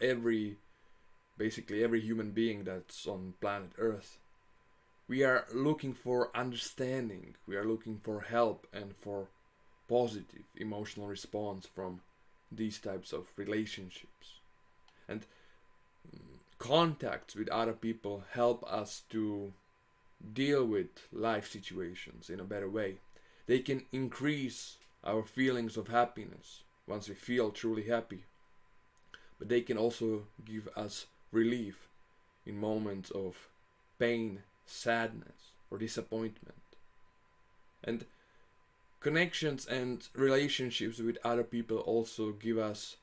basically every human being that's on planet Earth. We are looking for understanding, we are looking for help and for positive emotional response from these types of relationships. And contacts with other people help us to deal with life situations in a better way. They can increase our feelings of happiness once we feel truly happy, but they can also give us relief in moments of pain, sadness, or disappointment. And connections and relationships with other people also give us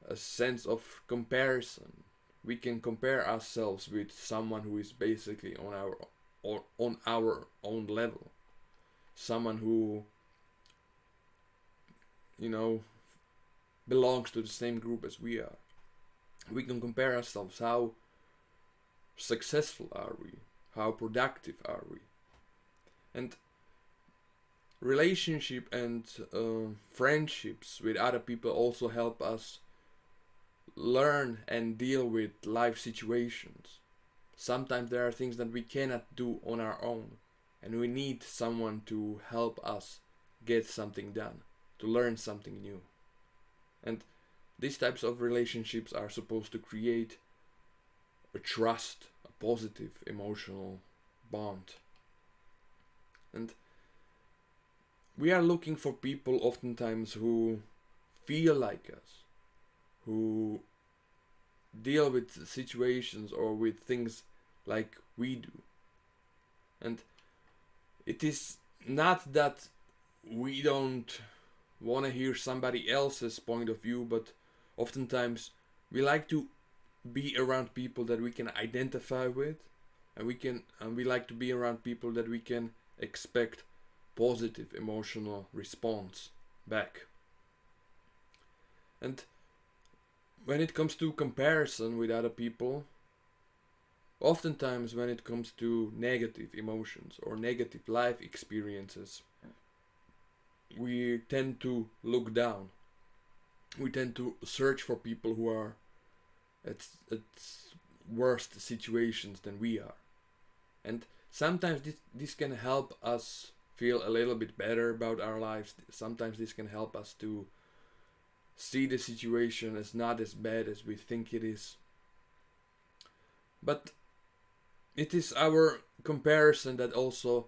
a sense of comparison. We can compare ourselves with someone who is basically on our own level, someone who, you know, belongs to the same group as we are. We can compare ourselves. How successful are we? How productive are we? And relationship and friendships with other people also help us learn and deal with life situations. Sometimes there are things that we cannot do on our own, and we need someone to help us get something done, to learn something new. And these types of relationships are supposed to create a trust, a positive emotional bond. And we are looking for people oftentimes who feel like us, who deal with situations or with things like we do. And it is not that we don't want to hear somebody else's point of view, but oftentimes we like to be around people that we can identify with, and we like to be around people that we can expect positive emotional response back. And when it comes to comparison with other people, oftentimes when it comes to negative emotions or negative life experiences, we tend to look down. We tend to search for people who are at worse situations than we are. And sometimes this can help us feel a little bit better about our lives. Sometimes this can help us to see the situation as not as bad as we think it is. But it is our comparison that also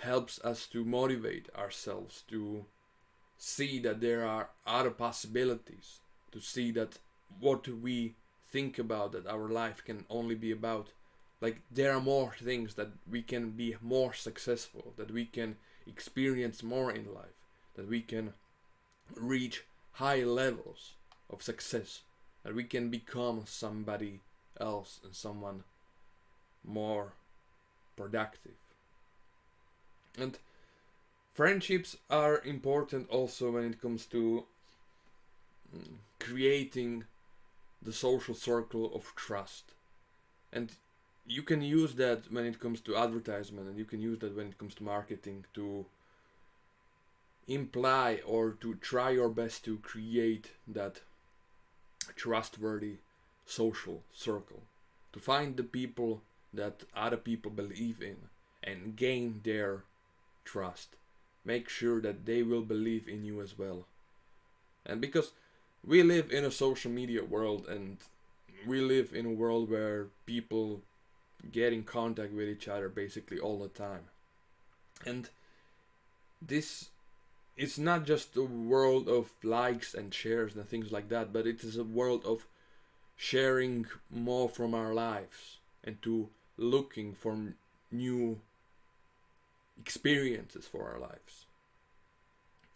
helps us to motivate ourselves, to see that there are other possibilities, to see that what we think about that our life can only be about, like there are more things that we can be more successful, that we can experience more in life, that we can reach high levels of success, that we can become somebody else and someone more productive. And friendships are important also when it comes to creating the social circle of trust. And you can use that when it comes to advertisement, and you can use that when it comes to marketing to imply or to try your best to create that trustworthy social circle, to find the people that other people believe in and gain their trust. Make sure that they will believe in you as well. And because we live in a social media world, and we live in a world where people get in contact with each other basically all the time. And this it's not just a world of likes and shares and things like that, but it is a world of sharing more from our lives and to looking for new experiences for our lives.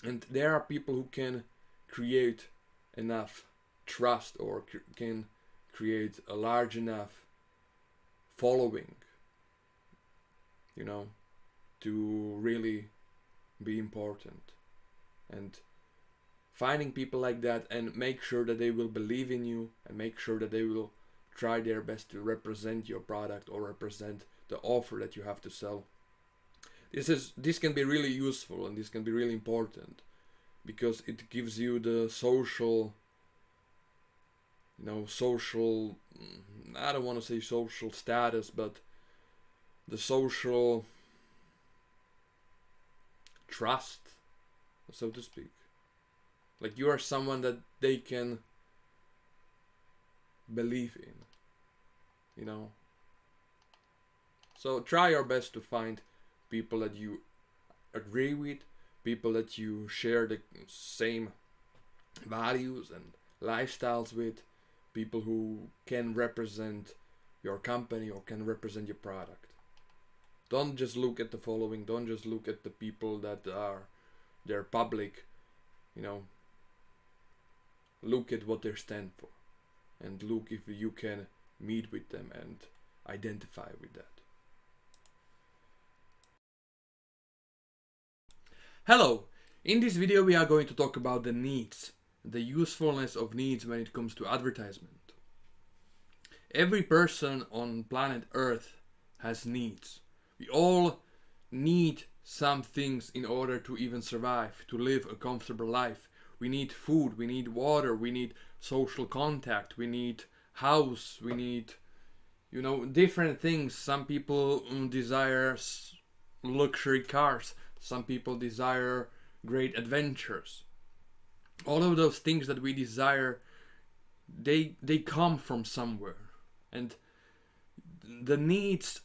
And there are people who can create enough trust, or can create a large enough following, to really be important. And finding people like that and make sure that they will believe in you, and make sure that they will try their best to represent your product or represent the offer that you have to sell. This can be really useful, and this can be really important, because it gives you the social, I don't want to say social status, but the social trust, so to speak. Like, you are someone that they can believe in, So try your best to find people that you agree with, people that you share the same values and lifestyles with, people who can represent your company or can represent your product. Don't just look at the following, don't just look at the people that are they're public, look at what they stand for, and look if you can meet with them and identify with that. Hello! In this video we are going to talk about the needs, the usefulness of needs when it comes to advertisement. Every person on planet Earth has needs. We all need some things in order to even survive, to live a comfortable life. We need food, we need water, we need social contact, we need house, we need, different things. Some people desire luxury cars, some people desire great adventures. All of those things that we desire, they come from somewhere. And the needs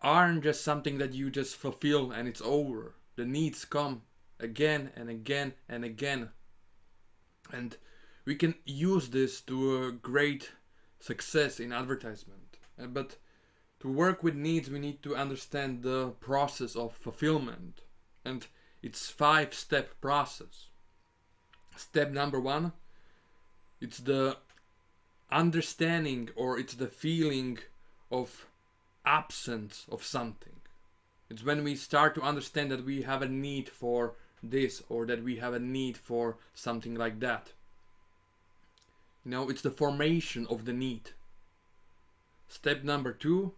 aren't just something that you just fulfill and it's over. The needs come again and again and again. And we can use this to a great success in advertisement. But to work with needs, we need to understand the process of fulfillment. And it's 5-step process. Step number 1, it's the understanding, or it's the feeling of absence of something. It's when we start to understand that we have a need for this, or that we have a need for something like that. It's the formation of the need. Step number 2,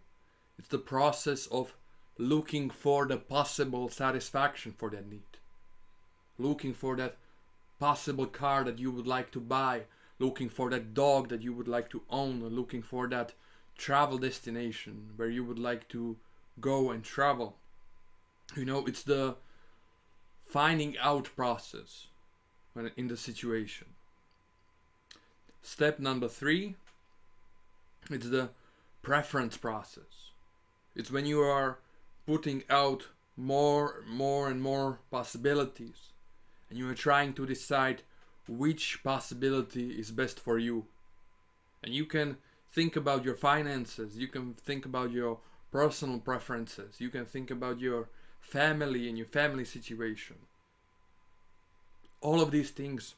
it's the process of looking for the possible satisfaction for that need. Looking for that possible car that you would like to buy, looking for that dog that you would like to own, looking for that travel destination where you would like to go and travel. It's the finding out process when in the situation. Step number 3, it's the preference process. It's when you are putting out more and more possibilities, and you are trying to decide which possibility is best for you. And you can think about your finances, you can think about your personal preferences, you can think about your family and your family situation. All of these things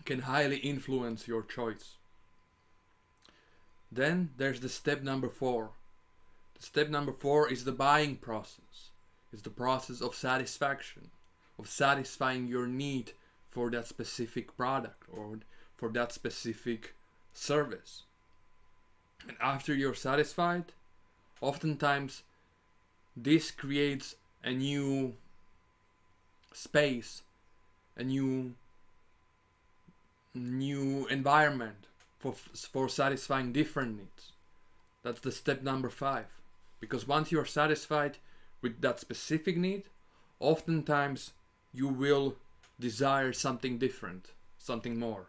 can highly influence your choice. Then there's the step number 4. The step number 4 is the buying process. It's the process of satisfaction, of satisfying your need for that specific product or for that specific service. And after you're satisfied, oftentimes this creates a new space, a new environment for satisfying different needs. That's the step number 5. Because once you're satisfied with that specific need, oftentimes you will desire something different, something more.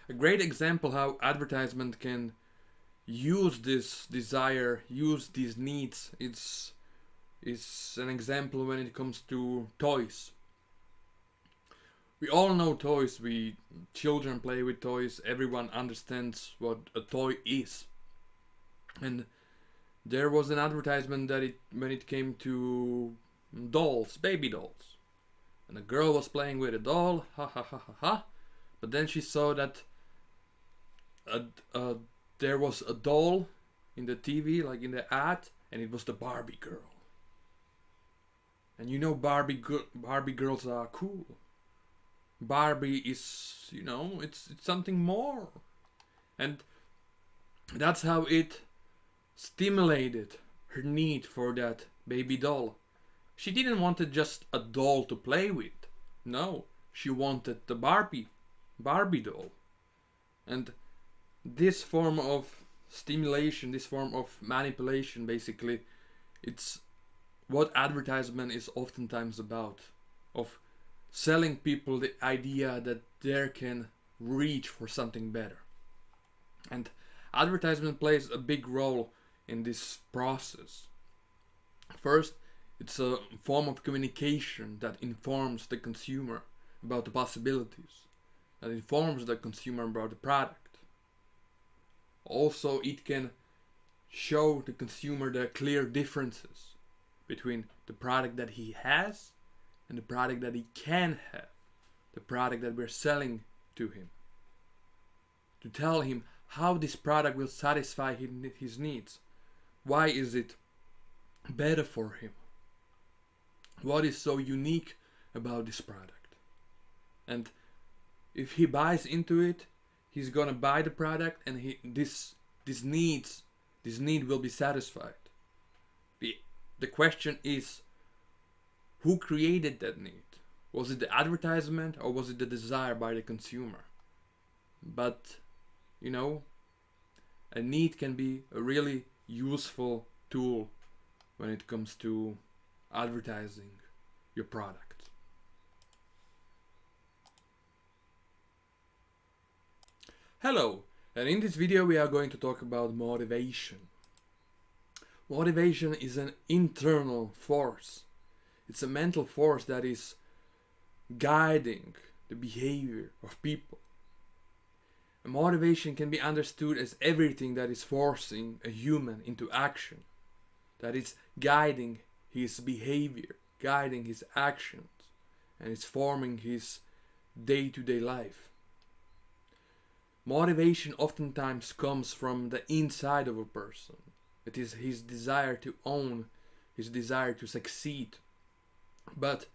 A great example how advertisement can use this desire, use these needs, is an example when it comes to toys. We all know toys, children play with toys, everyone understands what a toy is. And There was an advertisement that when it came to dolls, baby dolls, and a girl was playing with a doll, ha ha ha ha ha. But then she saw that a, a, there was a doll in the TV, like in the ad, and it was the Barbie girl. And you know, Barbie girls are cool. Barbie is, it's something more, and that's how it stimulated her need for that baby doll. She didn't want just a doll to play with. No, she wanted the Barbie doll. And this form of stimulation, this form of manipulation, basically, it's what advertisement is oftentimes about. Of selling people the idea that they can reach for something better. And advertisement plays a big role in this process. First, it's a form of communication that informs the consumer about the possibilities, that informs the consumer about the product. Also, it can show the consumer the clear differences between the product that he has and the product that he can have, the product that we're selling to him. To tell him how this product will satisfy his needs. Why is it better for him? What is so unique about this product? And if he buys into it, he's gonna buy the product, and this need will be satisfied. The question is, who created that need? Was it the advertisement, or was it the desire by the consumer? But a need can be a really useful tool when it comes to advertising your product. Hello, and in this video we are going to talk about motivation. Motivation is an internal force. It's a mental force that is guiding the behavior of people. And motivation can be understood as everything that is forcing a human into action, that is guiding his behavior, guiding his actions, and it's forming his day-to-day life. Motivation oftentimes comes from the inside of a person. It is his desire to own, his desire to succeed. But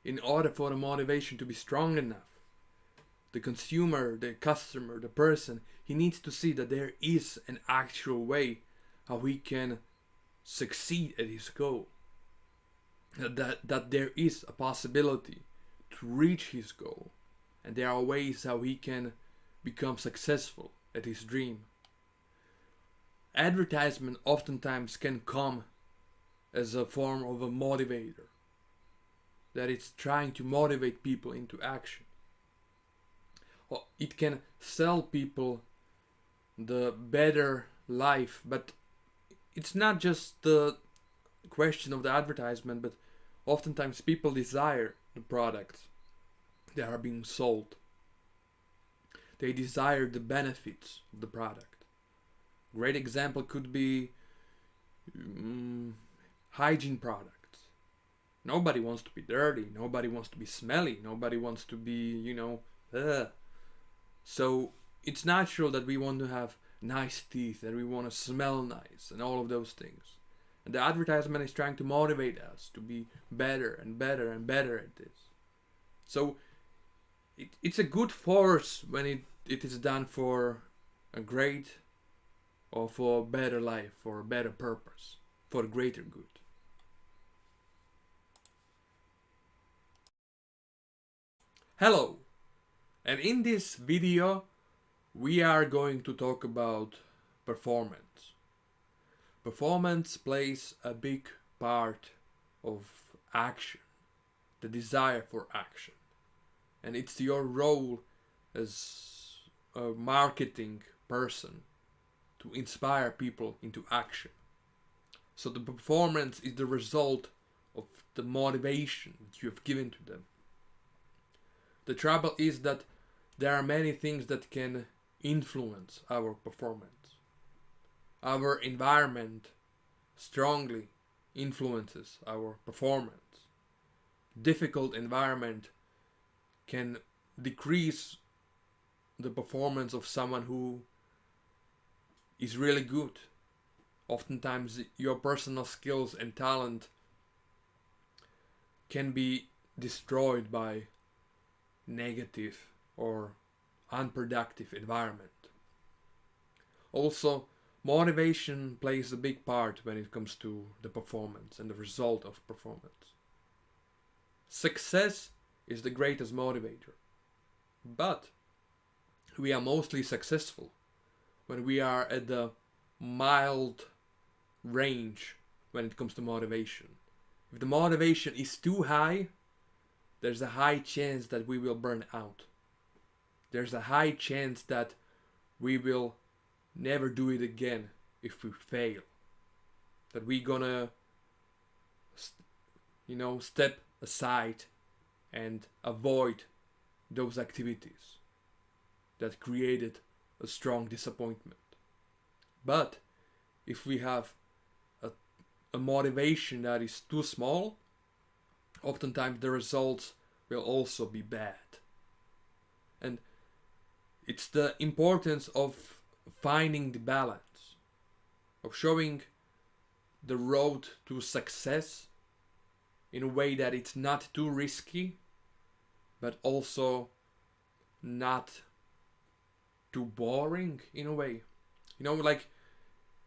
in order for the motivation to be strong enough, the consumer, the customer, the person, he needs to see that there is an actual way how he can succeed at his goal. That there is a possibility to reach his goal. And there are ways how he can become successful at his dream. Advertisement oftentimes can come as a form of a motivator. That it's trying to motivate people into action. Or it can sell people the better life, but it's not just the question of the advertisement, but oftentimes people desire the products that are being sold. They desire the benefits of the product. Great example could be hygiene products. Nobody wants to be dirty. Nobody wants to be smelly. Nobody wants to be, ugh. So it's natural that we want to have nice teeth, that we want to smell nice, and all of those things. And the advertisement is trying to motivate us to be better and better and better at this. So it's a good force when it is done for a great or for a better life, for a better purpose, for a greater good. Hello, and in this video we are going to talk about performance. Performance plays a big part of action, the desire for action. And it's your role as a marketing person to inspire people into action. So the performance is the result of the motivation that you have given to them. The trouble is that there are many things that can influence our performance. Our environment strongly influences our performance. Difficult environment can decrease the performance of someone who is really good. Oftentimes your personal skills and talent can be destroyed by negative or unproductive environment. Also, motivation plays a big part when it comes to the performance and the result of performance. Success is the greatest motivator, but we are mostly successful when we are at the mild range when it comes to motivation. If the motivation is too high, there's a high chance that we will burn out. There's a high chance that we will never do it again if we fail. That we're gonna, step aside and avoid those activities that created a strong disappointment. But if we have a motivation that is too small, oftentimes the results will also be bad. And it's the importance of finding the balance, of showing the road to success in a way that it's not too risky, but also not too boring in a way. Like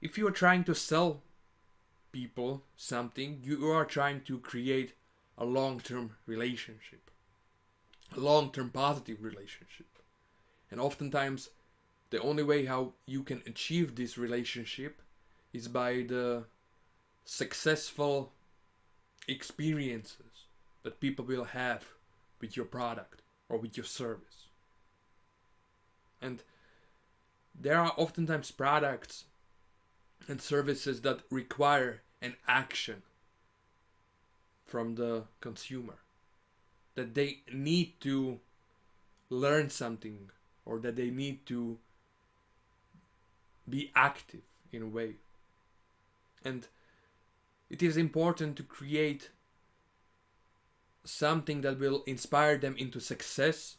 if you are trying to sell people something, you are trying to create a long-term relationship, a long-term positive relationship. And oftentimes, the only way how you can achieve this relationship is by the successful experiences that people will have with your product or with your service. And there are oftentimes products and services that require an action from the consumer, that they need to learn something or that they need to be active in a way. And it is important to create something that will inspire them into success,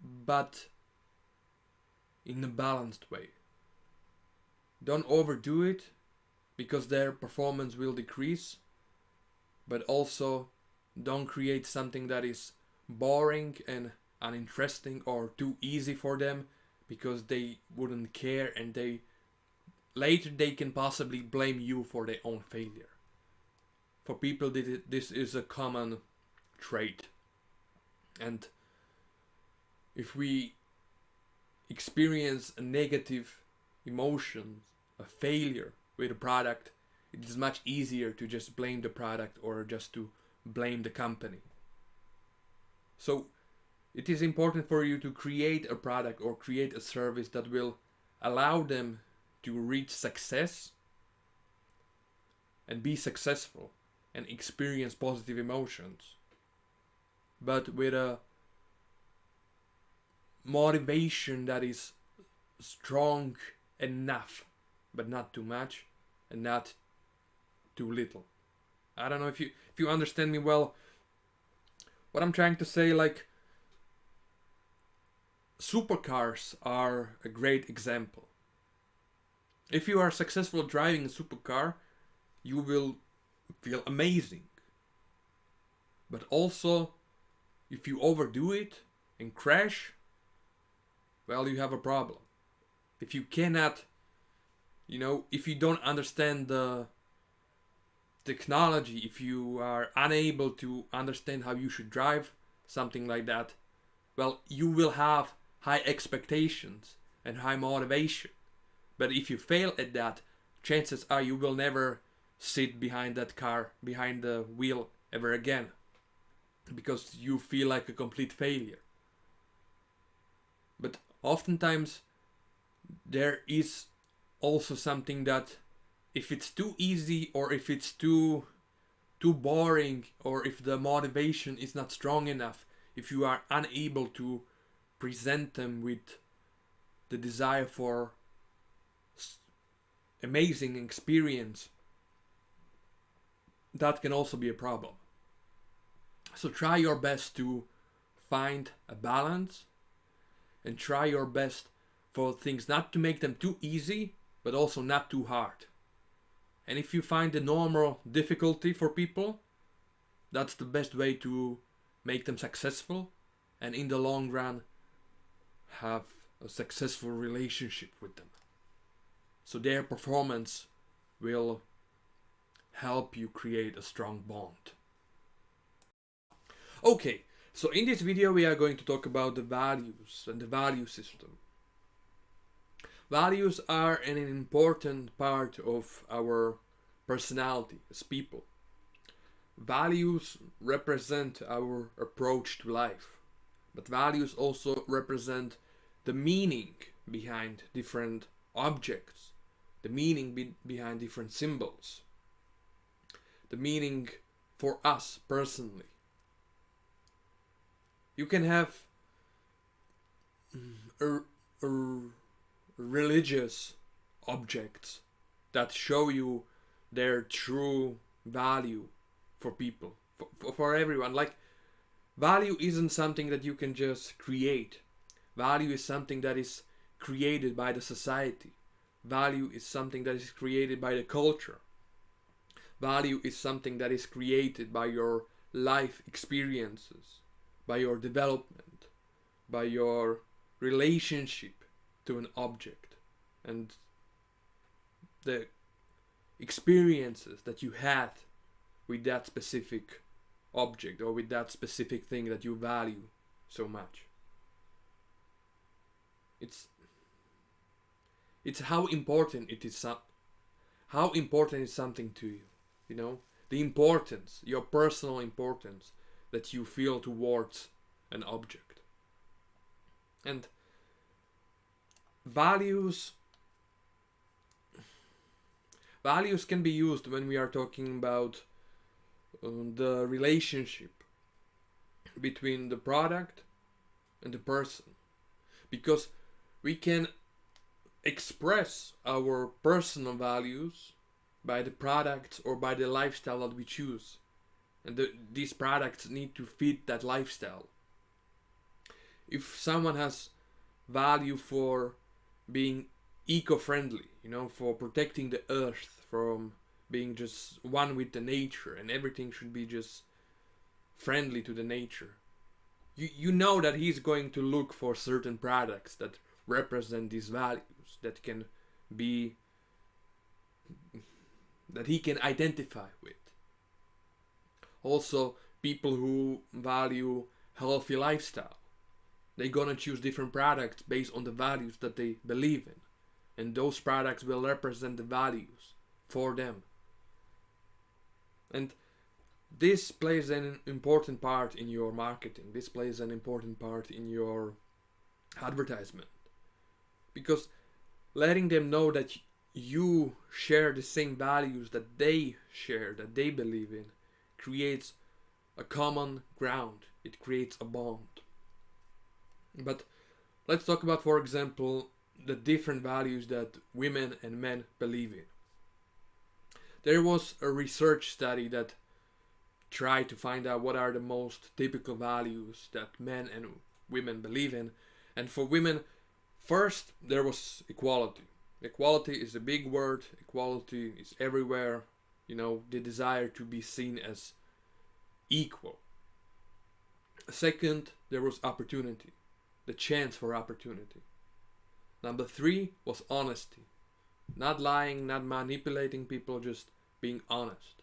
but in a balanced way. Don't overdo it because their performance will decrease, but also don't create something that is boring and uninteresting or too easy for them, because they wouldn't care and later they can possibly blame you for their own failure. For people, this is a common trait. And if we experience a negative emotion, a failure with a product, it is much easier to just blame the product or just to blame the company. So it is important for you to create a product or create a service that will allow them to reach success and be successful and experience positive emotions, but with a motivation that is strong enough, but not too much and not too little. I don't know if you understand me well. What I'm trying to say, like, supercars are a great example. If you are successful driving a supercar, you will feel amazing. But also, if you overdo it and crash, well, you have a problem. If you cannot, if you don't understand the technology, if you are unable to understand how you should drive something like that, well, you will have high expectations and high motivation. But if you fail at that, chances are you will never sit behind that car, behind the wheel ever again, because you feel like a complete failure. But oftentimes there is also something that if it's too easy or if it's too boring or if the motivation is not strong enough, if you are unable to present them with the desire for amazing experience, that can also be a problem. So try your best to find a balance, and try your best for things not to make them too easy, but also not too hard. And if you find the normal difficulty for people, that's the best way to make them successful, and in the long run have a successful relationship with them. So their performance will help you create a strong bond. Okay, so in this video we are going to talk about the values and the value system. Values are an important part of our personality as people. Values represent our approach to life, but values also represent the meaning behind different objects, the meaning behind different symbols, the meaning for us personally. You can have religious objects that show you their true value for people, for everyone. Like, value isn't something that you can just create. Value is something that is created by the society. Value is something that is created by the culture. Value is something that is created by your life experiences, by your development, by your relationship to an object, and the experiences that you had with that specific object or with that specific thing that you value so much. It's how important it is, how important is something to you, you know, the importance, your personal importance that you feel towards an object. And values can be used when we are talking about the relationship between the product and the person, because we can express our personal values by the products or by the lifestyle that we choose, and these products need to fit that lifestyle. If someone has value for being eco-friendly, you know, for protecting the earth from being just one with the nature, and everything should be just friendly to the nature, you know that he's going to look for certain products that represent these values, that can be, that he can identify with. Also, people who value healthy lifestyle, they're gonna choose different products based on the values that they believe in, and those products will represent the values for them. And this plays an important part in your marketing. This plays an important part in your advertisement, because letting them know that you share the same values that they share, that they believe in, creates a common ground. It creates a bond. But let's talk about, for example, the different values that women and men believe in. There was a research study that tried to find out what are the most typical values that men and women believe in. And for women, first there was equality. Equality is a big word. Equality is everywhere. You know, the desire to be seen as equal. Second, there was opportunity, the chance for opportunity. Number 3 was honesty. Not lying, not manipulating people, just being honest.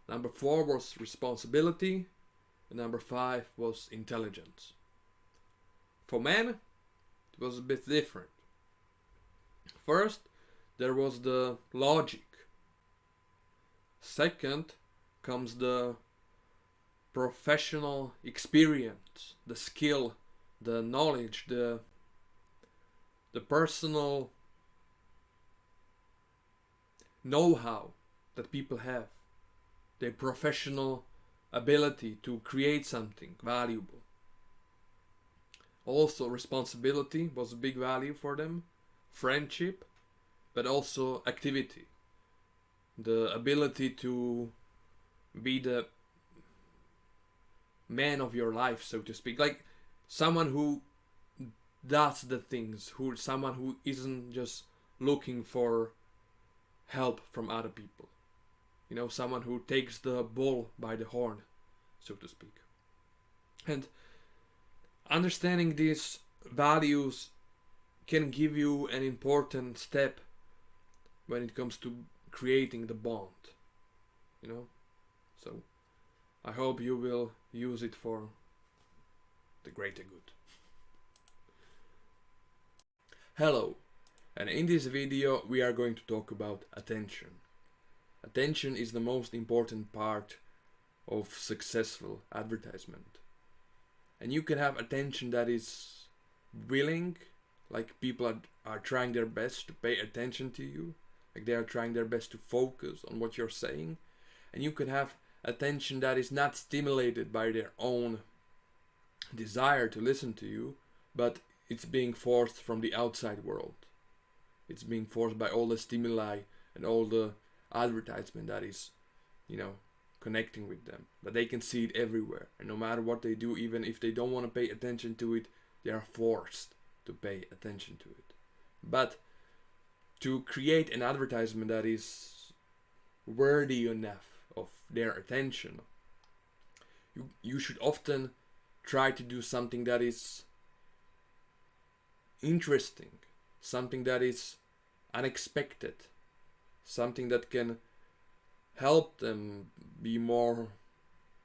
Number 4 was responsibility. And number 5 was intelligence. For men, it was a bit different. First, there was the logic. Second comes the professional experience, the skill, the knowledge, the personal know-how that people have, their professional ability to create something valuable. Also, responsibility was a big value for them, friendship, but also activity, the ability to be the man of your life, so to speak, like someone who does the things, who someone who isn't just looking for help from other people, someone who takes the bull by the horn, so to speak. And understanding these values can give you an important step when it comes to creating the bond, so I hope you will use it for the greater good. Hello, and in this video we are going to talk about attention. Attention is the most important part of successful advertisement. And you can have attention that is willing, like people are trying their best to pay attention to you, like they are trying their best to focus on what you're saying. And you can have attention that is not stimulated by their own desire to listen to you, but it's being forced from the outside world. It's being forced by all the stimuli and all the advertisement that is, connecting with them. That they can see it everywhere. And no matter what they do, even if they don't want to pay attention to it, they are forced to pay attention to it. But to create an advertisement that is worthy enough of their attention, you should often try to do something that is interesting, something that is unexpected, something that can help them be more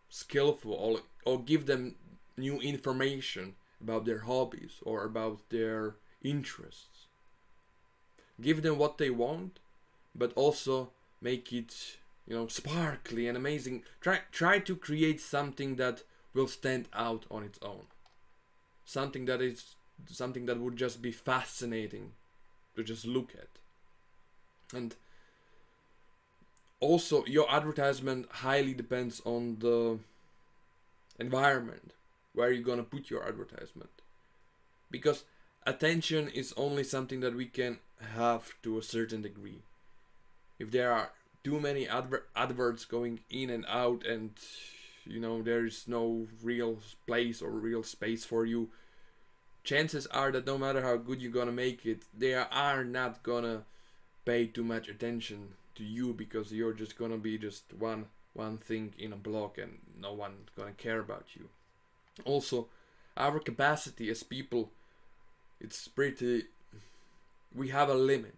skillful, or give them new information about their hobbies or about their interests. Give them what they want, but also make it sparkly and amazing. Try to create something that will stand out on its own, something that would just be fascinating to just look at. And also, your advertisement highly depends on the environment where you're gonna put your advertisement, because attention is only something that we can have to a certain degree. If there are too many adverts going in and out, and there is no real place or real space for you, chances are that no matter how good you're gonna make it, they are not gonna pay too much attention to you, because you're just gonna be just one thing in a block and no one's gonna care about you. Also, our capacity as people, we have a limit.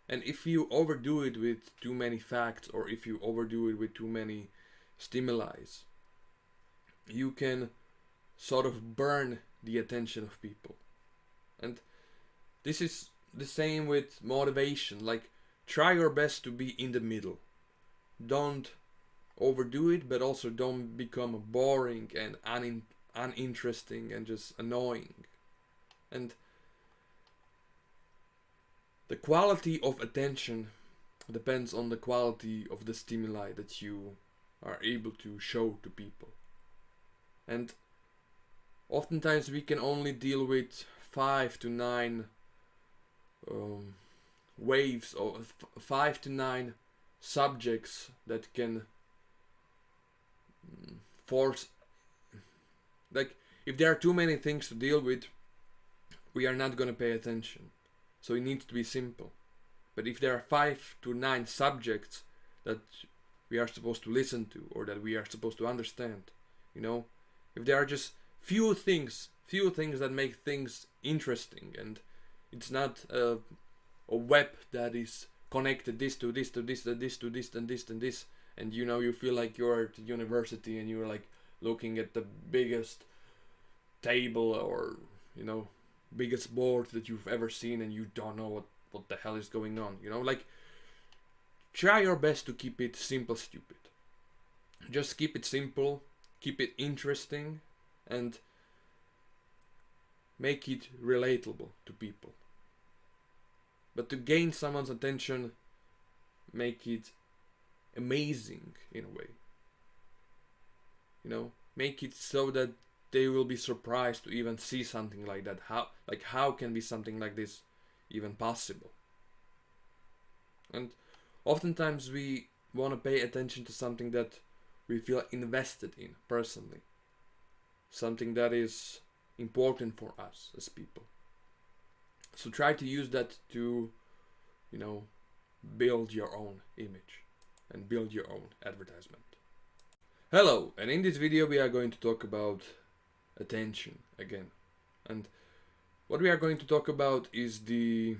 And if you overdo it with too many facts, or if you overdo it with too many stimuli, you can sort of burn the attention of people. And this is the same with motivation. Like, try your best to be in the middle. Don't overdo it, but also don't become boring and uninteresting and just annoying. And the quality of attention depends on the quality of the stimuli that you are able to show to people. And oftentimes we can only deal with 5 to 9 waves, or 5 to 9 subjects that can force. Like, if there are too many things to deal with, we are not going to pay attention. So it needs to be simple. But if there are 5 to 9 subjects that we are supposed to listen to, or that we are supposed to understand, if there are just few things that make things interesting, and it's not a web that is connected this to this to this to this to this and this and this, and you feel like you're at university and you're like looking at the biggest table, or biggest board that you've ever seen, and you don't know what the hell is going on. Like, try your best to keep it simple, stupid. Just keep it simple, keep it interesting, and make it relatable to people. But to gain someone's attention, make it amazing in a way. Make it so that they will be surprised to even see something like that. How can be something like this even possible? And oftentimes we want to pay attention to something that we feel invested in personally, something that is important for us as people. So try to use that to, build your own image and build your own advertisement. Hello, and in this video we are going to talk about attention again. And what we are going to talk about is the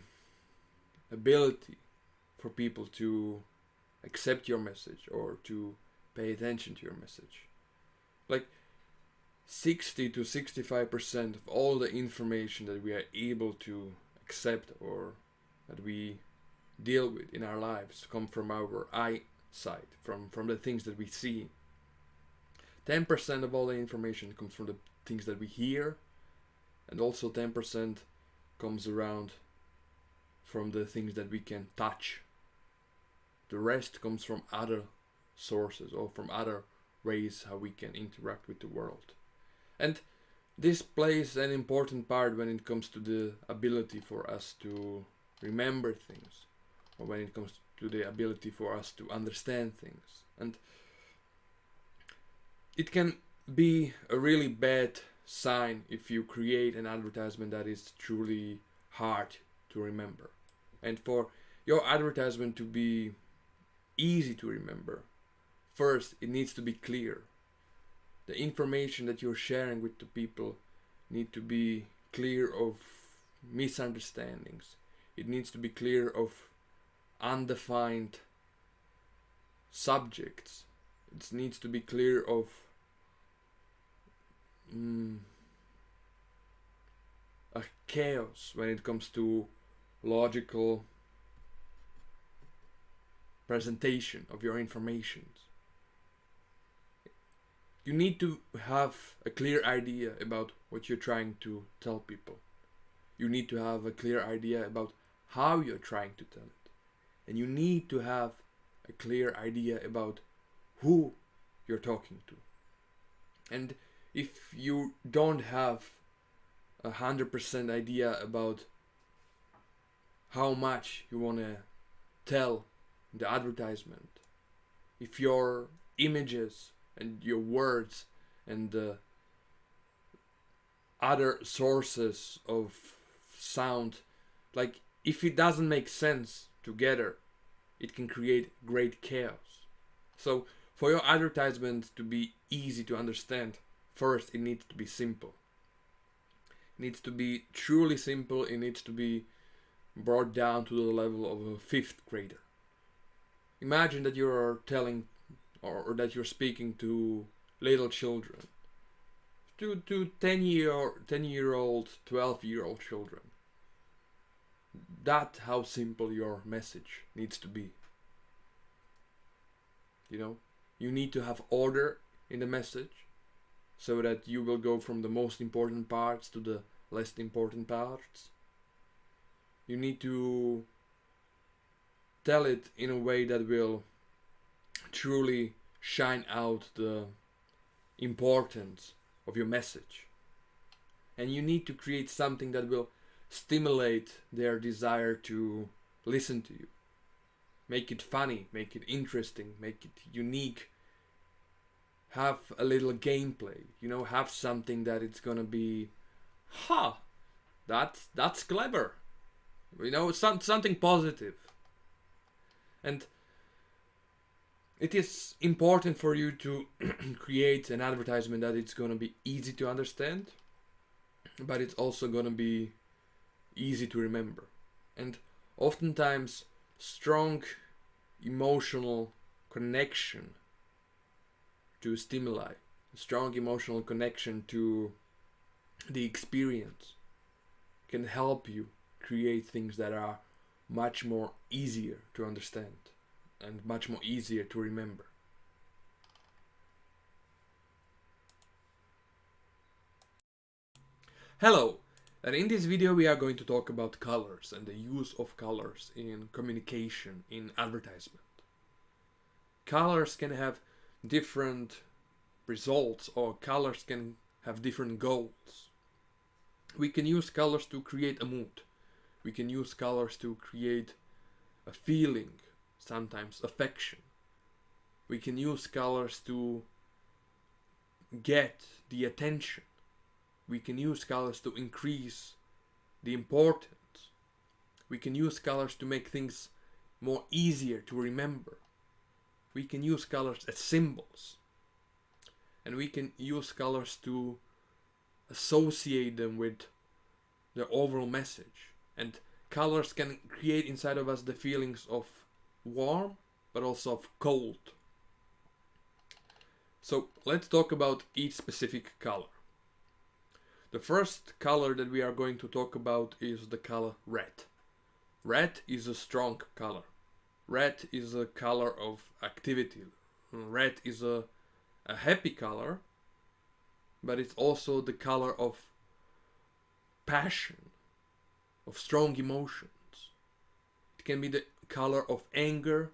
ability for people to accept your message or to pay attention to your message. Like 60 to 65% of all the information that we are able to accept or that we deal with in our lives come from our eyesight, from the things that we see. 10% of all the information comes from the things that we hear, and also 10% comes around from the things that we can touch. The rest comes from other sources or from other ways how we can interact with the world. And this plays an important part when it comes to the ability for us to remember things, or when it comes to the ability for us to understand things. And it can be a really bad sign if you create an advertisement that is truly hard to remember. And for your advertisement to be easy to remember, first it needs to be clear. The information that you're sharing with the people need to be clear of misunderstandings. It needs to be clear of undefined subjects. It needs to be clear of a chaos when it comes to logical presentation of your information. You need to have a clear idea about what you're trying to tell people. You need to have a clear idea about how you're trying to tell it. And you need to have a clear idea about who you're talking to. And if you don't have 100% idea about how much you want to tell in the advertisement, if your images and your words and the other sources of sound, like if it doesn't make sense together, it can create great chaos. So for your advertisement to be easy to understand, first it needs to be simple. It needs to be truly simple. It needs to be brought down to the level of a 5th grader. Imagine that you are telling or that you're speaking to little children, to 10-year-old, 12-year-old children. That's how simple your message needs to be. You need to have order in the message so that you will go from the most important parts to the less important parts. You need to tell it in a way that will truly shine out the importance of your message. And you need to create something that will stimulate their desire to listen to you. Make it funny, make it interesting, make it unique. Have a little gameplay, have something that it's gonna be, that's clever. Something positive. And it is important for you to create an advertisement that it's gonna be easy to understand, but it's also gonna be easy to remember. And oftentimes strong emotional connection to stimuli, a strong emotional connection to the experience can help you create things that are much more easier to understand and much more easier to remember. Hello, and in this video we are going to talk about colors and the use of colors in communication, in advertisement. Colors can have different results, or colors can have different goals. We can use colors to create a mood. We can use colors to create a feeling, sometimes affection. We can use colors to get the attention. We can use colors to increase the importance. We can use colors to make things more easier to remember. We can use colors as symbols. And we can use colors to associate them with the overall message. And colors can create inside of us the feelings of warm, but also of cold. So let's talk about each specific color. The first color that we are going to talk about is the color red. Red is a strong color. Red is a color of activity. Red is a happy color, but it's also the color of passion, of strong emotions. It can be the color of anger,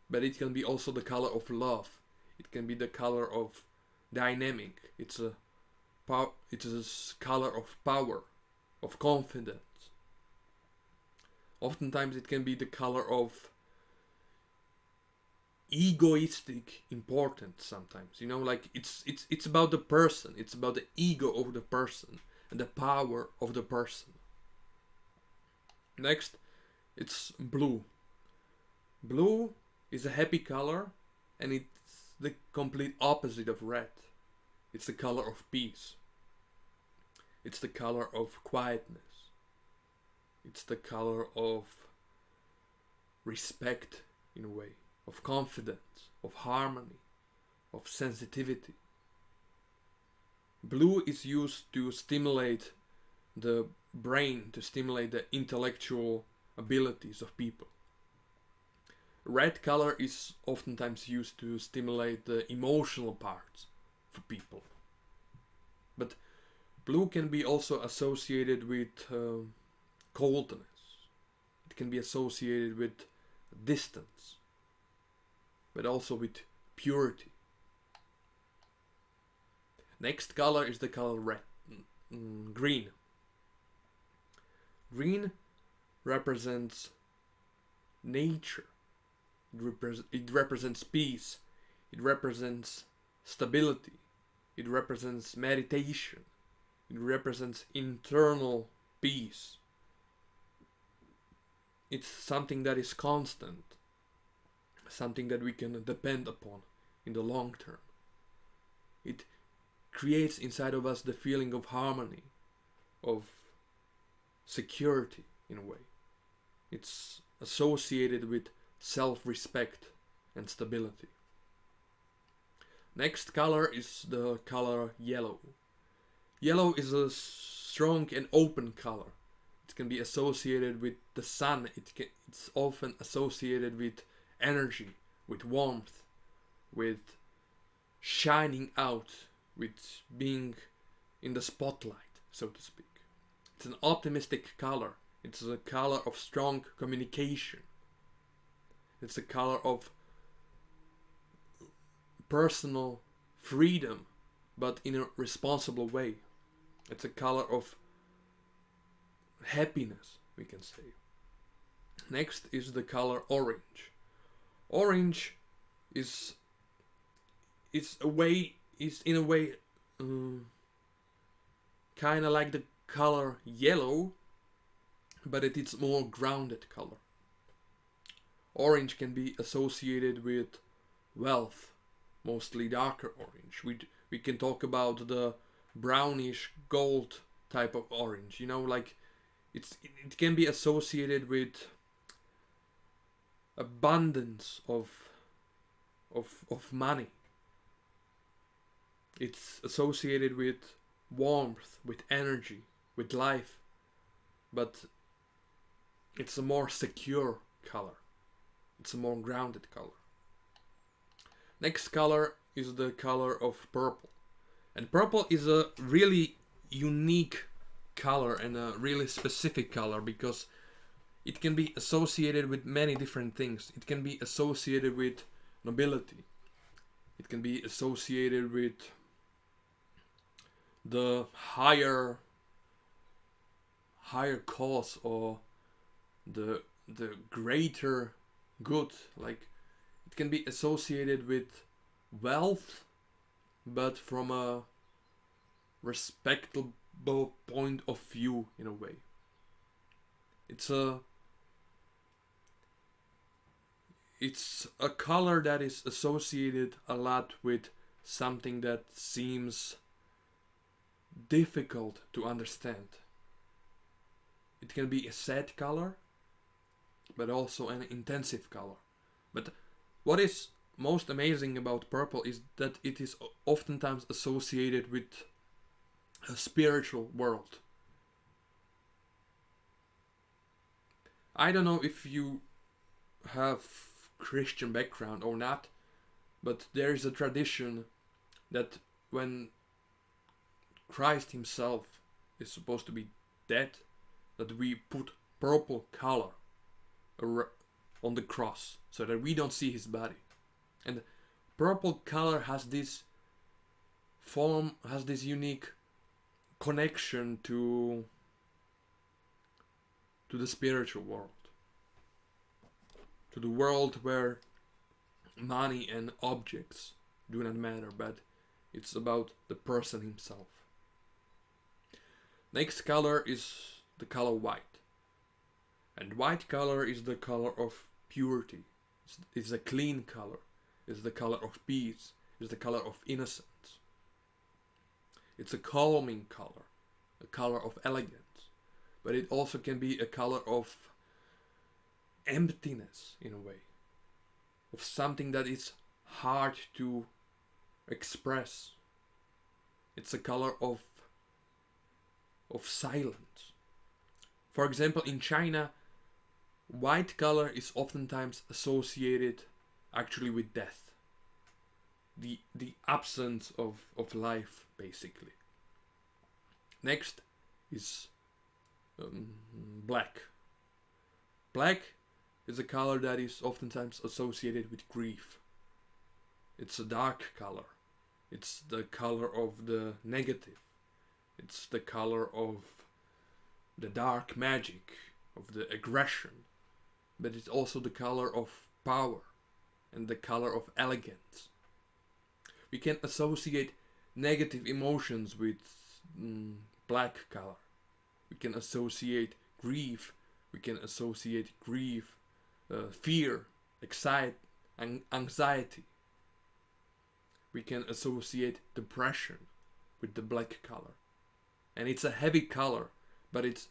but it can be also the color of love. It can be the color of dynamic. It's a color of power, of confidence. Oftentimes it can be the color of egoistic importance sometimes. You know, like it's about the person. It's about the ego of the person and the power of the person. Next, it's blue. Blue is a happy color, and it's the complete opposite of red. It's the color of peace. It's the color of quietness. It's the color of respect, in a way, of confidence, of harmony, of sensitivity. Blue is used to stimulate the brain, to stimulate the intellectual abilities of people. Red color is oftentimes used to stimulate the emotional parts for people. But blue can be also associated with coldness. It can be associated with distance, but also with purity. Next color is the color red, green. Green represents nature. It represents peace. It represents stability. It represents meditation. It represents internal peace. It's something that is constant, something that we can depend upon in the long term. It creates inside of us the feeling of harmony, of security in a way. It's associated with self-respect and stability. Next color is the color yellow. Yellow is a strong and open color. It can be associated with the sun. It's often associated with energy, with warmth, with shining out, with being in the spotlight, so to speak. It's an optimistic color. It's a color of strong communication. It's a color of personal freedom, but in a responsible way. It's a color of happiness, we can say. Next is the color orange. Orange is in a way kind of like the color yellow, but it's more grounded color. Orange can be associated with wealth, mostly darker orange. We can talk about the brownish gold type of orange. You know, like it can be associated with abundance of money. It's associated with warmth, with energy, with life, but it's a more secure color. It's a more grounded color. Next color is the color of purple. And purple is a really unique color and a really specific color because it can be associated with many different things. It can be associated with nobility. It can be associated with the higher cause or the the greater good. Like, it can be associated with wealth, but from a respectable point of view, in a way. It's a it's a color that is associated a lot with something that seems difficult to understand. It can be a sad color, but also an intensive color. But what is most amazing about purple is that it is oftentimes associated with a spiritual world. I don't know if you have Christian background or not, but there is a tradition that when Christ himself is supposed to be dead, that we put purple color on the cross so that we don't see his body. And purple color has this form, has this unique connection to the spiritual world, to the world where money and objects do not matter, but it's about the person himself. Next color is the color white. And white color is the color of purity. It's a clean color. It's the color of peace. It's the color of innocence. It's a calming color, a color of elegance. But it also can be a color of emptiness, in a way, of something that is hard to express. It's a color of silence. For example, in China, white color is oftentimes associated actually with death, the absence of life, basically. Next is black. Black is a color that is oftentimes associated with grief. It's a dark color. It's the color of the negative. It's the color of the dark magic, of the aggression. But it's also the color of power and the color of elegance. We can associate negative emotions with black color. We can associate grief. We can associate grief, fear, anxiety. We can associate depression with the black color. And it's a heavy color, but it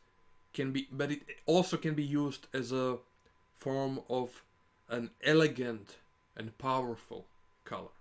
also can be used as a form of an elegant and powerful color.